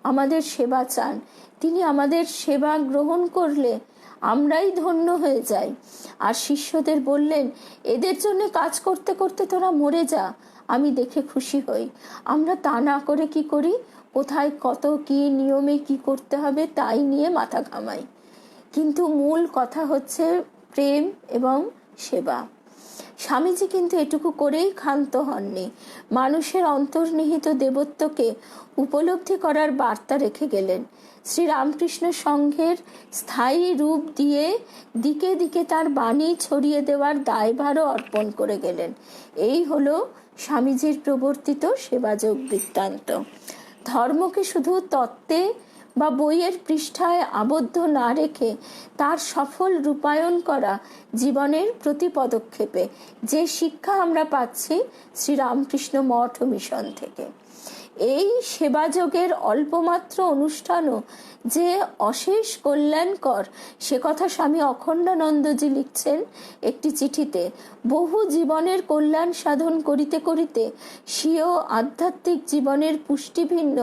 আমাদের সেবা চান, তিনি আমাদের সেবা গ্রহণ করলে আমরাই ধন্য হয়ে যাই। আর শিষ্যদের বললেন, এদের জন্য কাজ করতে করতে তোরা মরে যা, আমি দেখে খুশি হই। আমরা তা না করে কি করি, কোথায় কত কি নিয়মে কি করতে হবে তাই নিয়ে মাথা ঘামাই, কিন্তু মূল কথা হচ্ছে প্রেম এবং সেবা। স্বামীজি কিন্তু এটুকু করেই ক্ষান্ত হননি, মানুষের অন্তর্নিহিত দেবত্বকে উপলব্ধি করার বার্তা রেখে গেলেন। শ্রীরামকৃষ্ণ সংঘের স্থায়ী রূপ দিয়ে দিকে দিকে তার বাণী ছড়িয়ে দেওয়ার দায়ভারও অর্পণ করে গেলেন। এই হলো স্বামীজির প্রবর্তিত সেবাযোগ বৃত্তান্ত। ধর্মকে শুধু তত্ত্বে বা বইয়ের পৃষ্ঠায় আবদ্ধ না রেখে তার সফল রূপায়ণ করা জীবনের প্রতি পদক্ষেপে যে শিক্ষা আমরা পাচ্ছি শ্রীরামকৃষ্ণ মঠ ও মিশন থেকে। এই সেবাযোগের অল্পমাত্র অনুষ্ঠানও যে অশেষ কল্যাণকর, সে কথা স্বামী অখণ্ডানন্দজি লিখছেন একটি চিঠিতে। বহু জীবনের কল্যাণ সাধন করিতে করিতে স্বীয় আধ্যাত্মিক জীবনের পুষ্টি ভিন্ন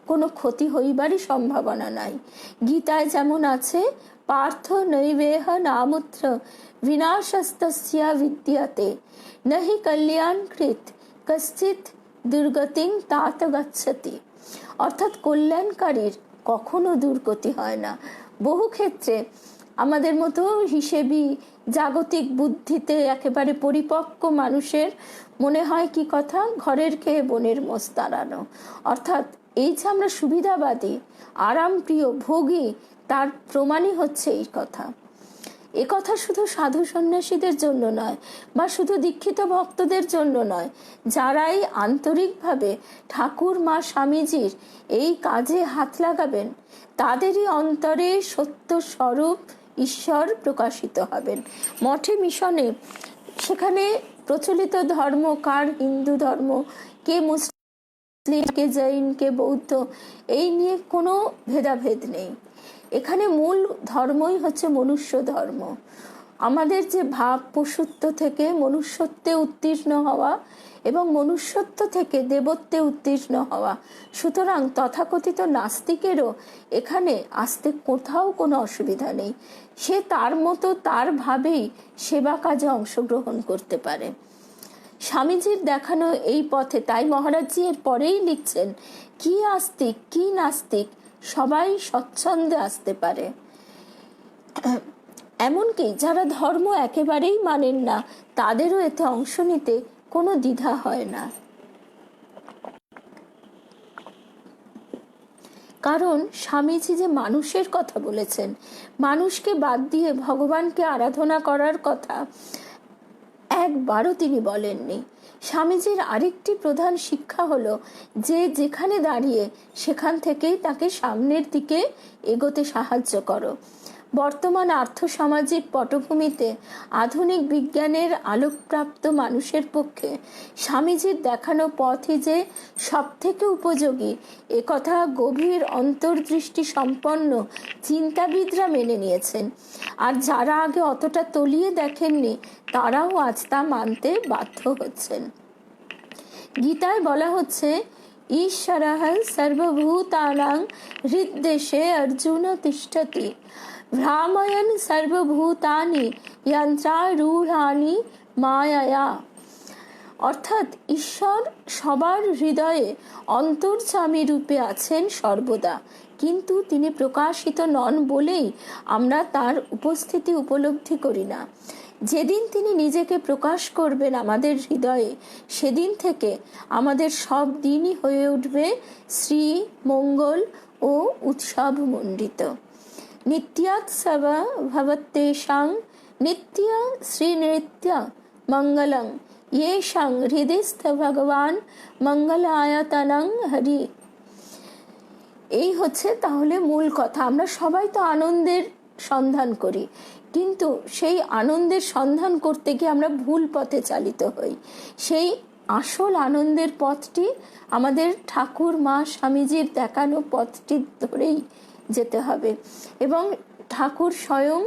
কোনো ক্ষতি হইবারই সম্ভাবনা নাই। গীতায় যেমন আছে, পার্থ নৈবেহ নামুত্র বিনাশস্তস্যা বিদ্যতে, নহি কল্যাণ কৃত কশ্চিৎ দুর্গতিং তাত গচ্ছতি। অর্থাৎ কল্যাণকারীর কখনো দুর্গতি হয় না। বহু ক্ষেত্রে আমাদের মতো হিসেবি জাগতিক বুদ্ধিতে একেবারে পরিপক্ক মানুষের মনে হয় কি কথা, ঘরের খেয়ে বনের মোষ তাড়ানো। অর্থাৎ এই যে আমরা সুবিধাবাদী, আরামপ্রিয়, ভোগী, তার প্রমাণই হচ্ছে এই কথা। এ কথা শুধু সাধু সন্ন্যাসীদের জন্য নয়, বা শুধু দীক্ষিত ভক্তদের জন্য নয়, যারাই আন্তরিকভাবে ঠাকুর মা স্বামীজির এই কাজে হাত লাগাবেন, তাদেরই অন্তরে সত্য স্বরূপ ঈশ্বর প্রকাশিত হবেন। মঠে মিশনে সেখানে প্রচলিত ধর্ম কার, হিন্দু ধর্ম, কে মুসলিম, কে জৈন, কে বৌদ্ধ, এই নিয়ে কোনো ভেদাভেদ নেই। এখানে মূল ধর্মই হচ্ছে মনুষ্য ধর্ম। আমাদের যে ভাব পশুত্ব থেকে মনুষ্যত্বে উত্তীর্ণ হওয়া এবং মনুষ্যত্ব থেকে দেবত্বে উত্তীর্ণ হওয়া। সুতরাং তথাকথিত নাস্তিকেরও এখানে আসতে কোথাও কোনো অসুবিধা নেই। সে তার মতো তার ভাবেই সেবা কাজে অংশগ্রহণ করতে পারে। স্বামীজির দেখানো এই পথে, তাই মহারাজজি এর পরেই লিখছেন, কি আস্তিক কি নাস্তিক সবাই স্বচ্ছন্দে আসতে পারে। এমনকি যারা ধর্ম একেবারেই মানেন না তাদেরও এতে অংশ নিতে কোনো দ্বিধা হয় না। কারণ স্বামীজি যে মানুষের কথা বলেছেন, মানুষকে বাদ দিয়ে ভগবানকে আরাধনা করার কথা একবারও তিনি বলেননি। স্বামীজির আরেকটি প্রধান শিক্ষা হলো যে যেখানে দাঁড়িয়ে সেখান থেকেই তাকে সামনের দিকে এগোতে সাহায্য করো। বর্তমান আর্থসামাজিক পটভূমিতে আধুনিক বিজ্ঞানের আলোকপ্রাপ্ত মানুষের পক্ষে স্বামীজির দেখানো পথই যে সব থেকে উপযোগী, একথা গভীর অন্তর্দৃষ্টি সম্পন্ন চিন্তাবিদরা মেনে নিয়েছেন। আর যারা আগে অতটা তলিয়ে দেখেননি তারাও আজ তা মানতে বাধ্য হচ্ছেন। গীতায় বলা হচ্ছে, ঈশ্বরঃ সর্বভূতানাং হৃদ্দেশে অর্জুন তিষ্ঠতি ভ্রাময়ন সর্বভূতানি যন্ত্রারূঢ়ানি মায়ায়া। অর্থাৎ ঈশ্বর সবার হৃদয়ে অন্তর্যামী রূপে আছেন সর্বদা, কিন্তু তিনি প্রকাশিত নন বলেই আমরা তার উপস্থিতি উপলব্ধি করি না। যেদিন তিনি নিজেকে প্রকাশ করবেন আমাদের হৃদয়ে, সেদিন থেকে আমাদের সব দিনই হয়ে উঠবে শ্রী মঙ্গল ও উৎসব মণ্ডিত। নিত্যোৎসব ভবতেষাং নিত্য শ্রীনৃত্য মঙ্গলং येषां হৃদিস্থ ভগবান মঙ্গলায়তনং হরি। এই হচ্ছে তাহলে মূল কথা। আমরা সবাই তো আনন্দের সন্ধান করি, কিন্তু সেই আনন্দের সন্ধান করতে গিয়ে আমরা ভুল পথে চালিত হই। সেই আসল আনন্দের পথটি আমাদের ঠাকুর মা স্বামীজির দেখানো পথটি ধরেই যেতে হবে। এবং ঠাকুর স্বয়ং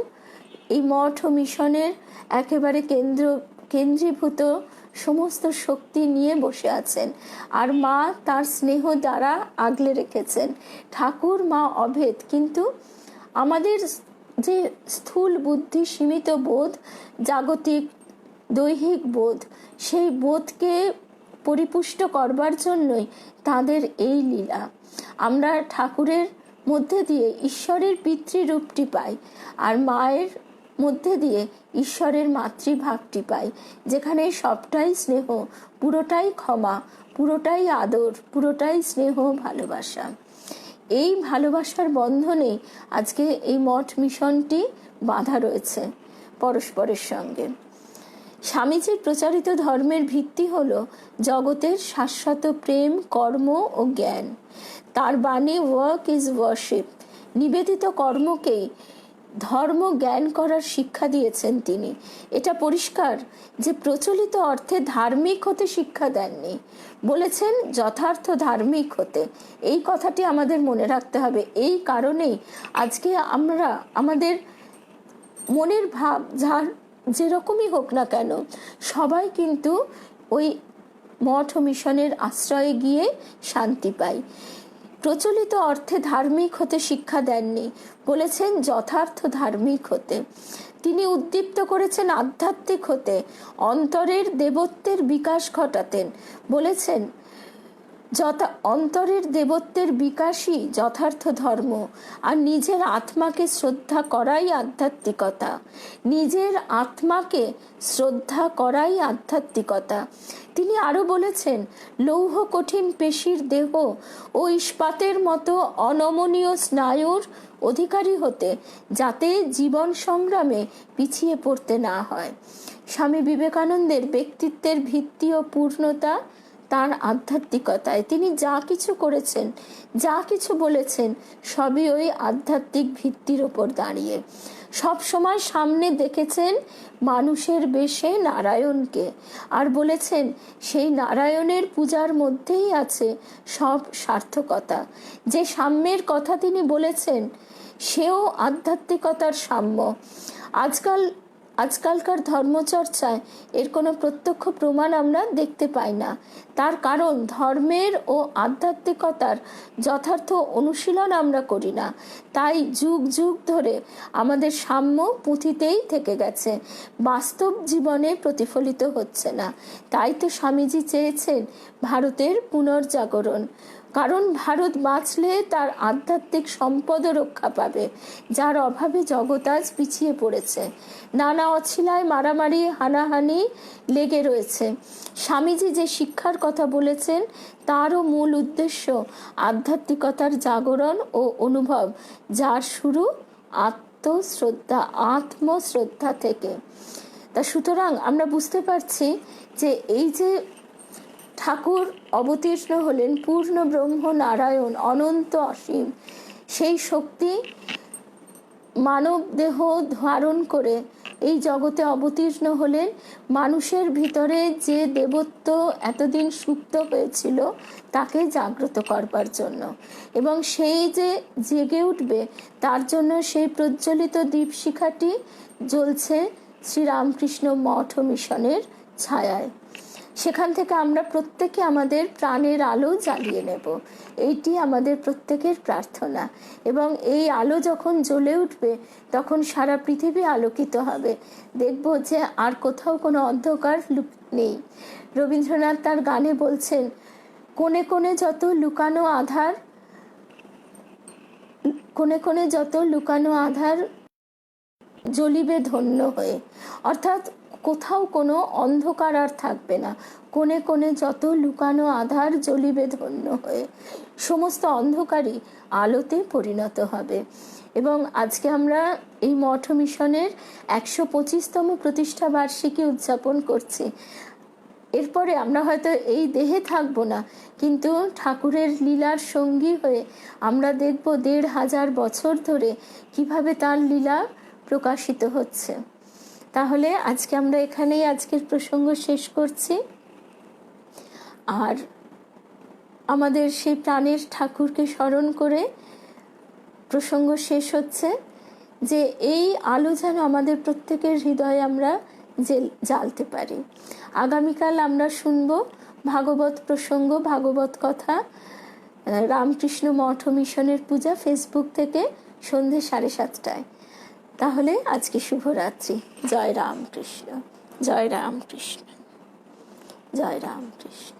এই মঠ ও মিশনের একেবারে কেন্দ্রীভূত সমস্ত শক্তি নিয়ে বসে আছেন, আর মা তার স্নেহ দ্বারা আগলে রেখেছেন। ঠাকুর মা অভেদ, কিন্তু আমাদের যে স্থূল বুদ্ধি, সীমিত বোধ, জাগতিক দৈহিক বোধ, সেই বোধকে পরিপুষ্ট করবার জন্যই তাদের এই লীলা। আমরা ঠাকুরের মধ্যে দিয়ে ঈশ্বরের পিতৃরূপটি পাই, আর মায়ের মধ্যে দিয়ে ঈশ্বরের মাতৃভাবটি পাই, যেখানে সবটাই স্নেহ, পুরোটাই ক্ষমা, পুরোটাই আদর, পুরোটাই স্নেহ ভালোবাসা। এই ভালোবাসার বন্ধনে আজকে এই মঠ মিশনটি বাঁধা রয়েছে পরস্পরের সঙ্গে। স্বামীজির প্রচারিত ধর্মের ভিত্তি হলো জগতের শাশ্বত প্রেম, কর্ম ও জ্ঞান। তার বাণী ওয়ার্ক ইজ ওয়ার্শিপ। নিবেদিত কর্মকেই ধর্ম জ্ঞান করার শিক্ষা দিয়েছেন তিনি। এটা পরিষ্কার যে প্রচলিত অর্থে ধার্মিক হতে শিক্ষা দেননি, বলেছেন যথার্থ ধার্মিক হতে। এই কথাটি আমাদের মনে রাখতে হবে। এই কারণেই আজকে আমরা আমাদের মনের ভাব যার যেরকমই হোক না কেন, সবাই কিন্তু ওই মঠ ও মিশনের আশ্রয়ে গিয়ে শান্তি পাই। প্রচলিত অর্থে ধার্মিক হতে শিক্ষা দেননি, বলেছেন যথার্থ ধার্মিক হতে। তিনি উদ্দীপ্ত করেছেন আধ্যাত্মিক হতে, অন্তরের দেবত্বের বিকাশ ঘটাতেন। বলেছেন অন্তরের দেবত্বের বিকাশই যথার্থ ধর্ম, আর নিজের আত্মাকে শ্রদ্ধা করাই আধ্যাত্মিকতা। নিজের আত্মাকে শ্রদ্ধা করাই আধ্যাত্মিকতা। তিনি আরো বলেছেন, লৌহ কঠিন পেশির দেহ ও ইস্পাতের মতো অনমনীয় স্নায়ুর অধিকারী হতে, যাতে জীবন সংগ্রামে পিছিয়ে পড়তে না হয়। স্বামী বিবেকানন্দের ব্যক্তিত্বের ভিত্তি ও পূর্ণতা তার আধ্যাত্মিকতায়। তিনি যা কিছু করেছেন, যা কিছু বলেছেন, সবই ওই আধ্যাত্মিক ভিত্তির ওপর দাঁড়িয়ে। সব সময় সামনে দেখেছেন মানুষের বেশে নারায়ণকে, আর বলেছেন সেই নারায়ণের পূজার মধ্যেই আছে সব সার্থকতা। যে সাম্যের কথা তিনি বলেছেন সেও আধ্যাত্মিকতার সাম্য। আজকাল আজকালকার ধর্মচর্চায় এর কোনো প্রত্যক্ষ প্রমাণ আমরা দেখতে পাই না। তার কারণ ধর্মের ও আধ্যাত্মিকতার যথার্থ অনুশীলন আমরা করি না। তাই যুগ যুগ ধরে আমাদের সাম্য পুঁথিতেই থেকে গেছে, বাস্তব জীবনে প্রতিফলিত হচ্ছে না। তাই তো স্বামীজি চেয়েছেন ভারতের পুনর্জাগরণ। কারণ ভারত বাঁচলে তার আধ্যাত্মিক সম্পদও রক্ষা পাবে, যার অভাবে জগৎ আজ পিছিয়ে পড়েছে। নানা অছিলায় মারামারি হানাহানি লেগে রয়েছে। স্বামীজি যে শিক্ষার কথা বলেছেন তারও মূল উদ্দেশ্য আধ্যাত্মিকতার জাগরণ ও অনুভব, যার শুরু আত্মশ্রদ্ধা থেকে। তা সুতরাং আমরা বুঝতে পারছি যে এই যে ঠাকুর অবতীর্ণ হলেন পূর্ণ ব্রহ্ম নারায়ণ অনন্ত অসীম, সেই শক্তি মানব দেহ ধারণ করে এই জগতে অবতীর্ণ হলেন মানুষের ভিতরে যে দেবত্ব এতদিন সুপ্ত হয়েছিল তাকে জাগ্রত করবার জন্য, এবং সেই যে জেগে উঠবে তার জন্য সেই প্রজ্বলিত দীপশিখাটি জ্বলছে শ্রীরামকৃষ্ণ মঠ মিশনের ছায়ায়। সেখান থেকে আমরা প্রত্যেকে আমাদের প্রাণের আলো জ্বালিয়ে নেব, এইটি আমাদের প্রত্যেকের প্রার্থনা। এবং এই আলো যখন জ্বলে উঠবে তখন সারা পৃথিবী আলোকিত হবে। দেখব যে আর কোথাও কোনো অন্ধকার নেই। রবীন্দ্রনাথ তার গানে বলছেন, কোণে কোণে যত লুকানো আধার জ্বলিবে ধন্য হয়ে। অর্থাৎ কোথাও কোনো অন্ধকার আর থাকবে না, কোণে কোণে যত লুকানো আধার জ্বলিবে ধন্য হয়ে। সমস্ত অন্ধকারই আলোতে পরিণত হবে। এবং আজকে আমরা এই মঠ মিশনের 125তম প্রতিষ্ঠা বার্ষিকী উদযাপন করছি। এরপরে আমরা হয়তো এই দেহে থাকবো না, কিন্তু ঠাকুরের লীলার সঙ্গী হয়ে আমরা দেখব 1500 বছর ধরে কিভাবে তার লীলা প্রকাশিত হচ্ছে। তাহলে আজকে আমরা এখানেই আজকের প্রসঙ্গ শেষ করছি। আর আমাদের সেই প্রাণের ঠাকুরকে স্মরণ করে প্রসঙ্গ শেষ হচ্ছে যে এই আলো যেন আমাদের প্রত্যেকের হৃদয়ে আমরা জ্বালতে পারি। আগামীকাল আমরা শুনব ভাগবত প্রসঙ্গ, ভাগবত কথা, রামকৃষ্ণ মঠ মিশনের পূজা, ফেসবুক থেকে সন্ধ্যে 7:30টায়। তাহলে আজকে শুভরাত্রি। জয় রামকৃষ্ণ, জয় রামকৃষ্ণ, জয় রামকৃষ্ণ।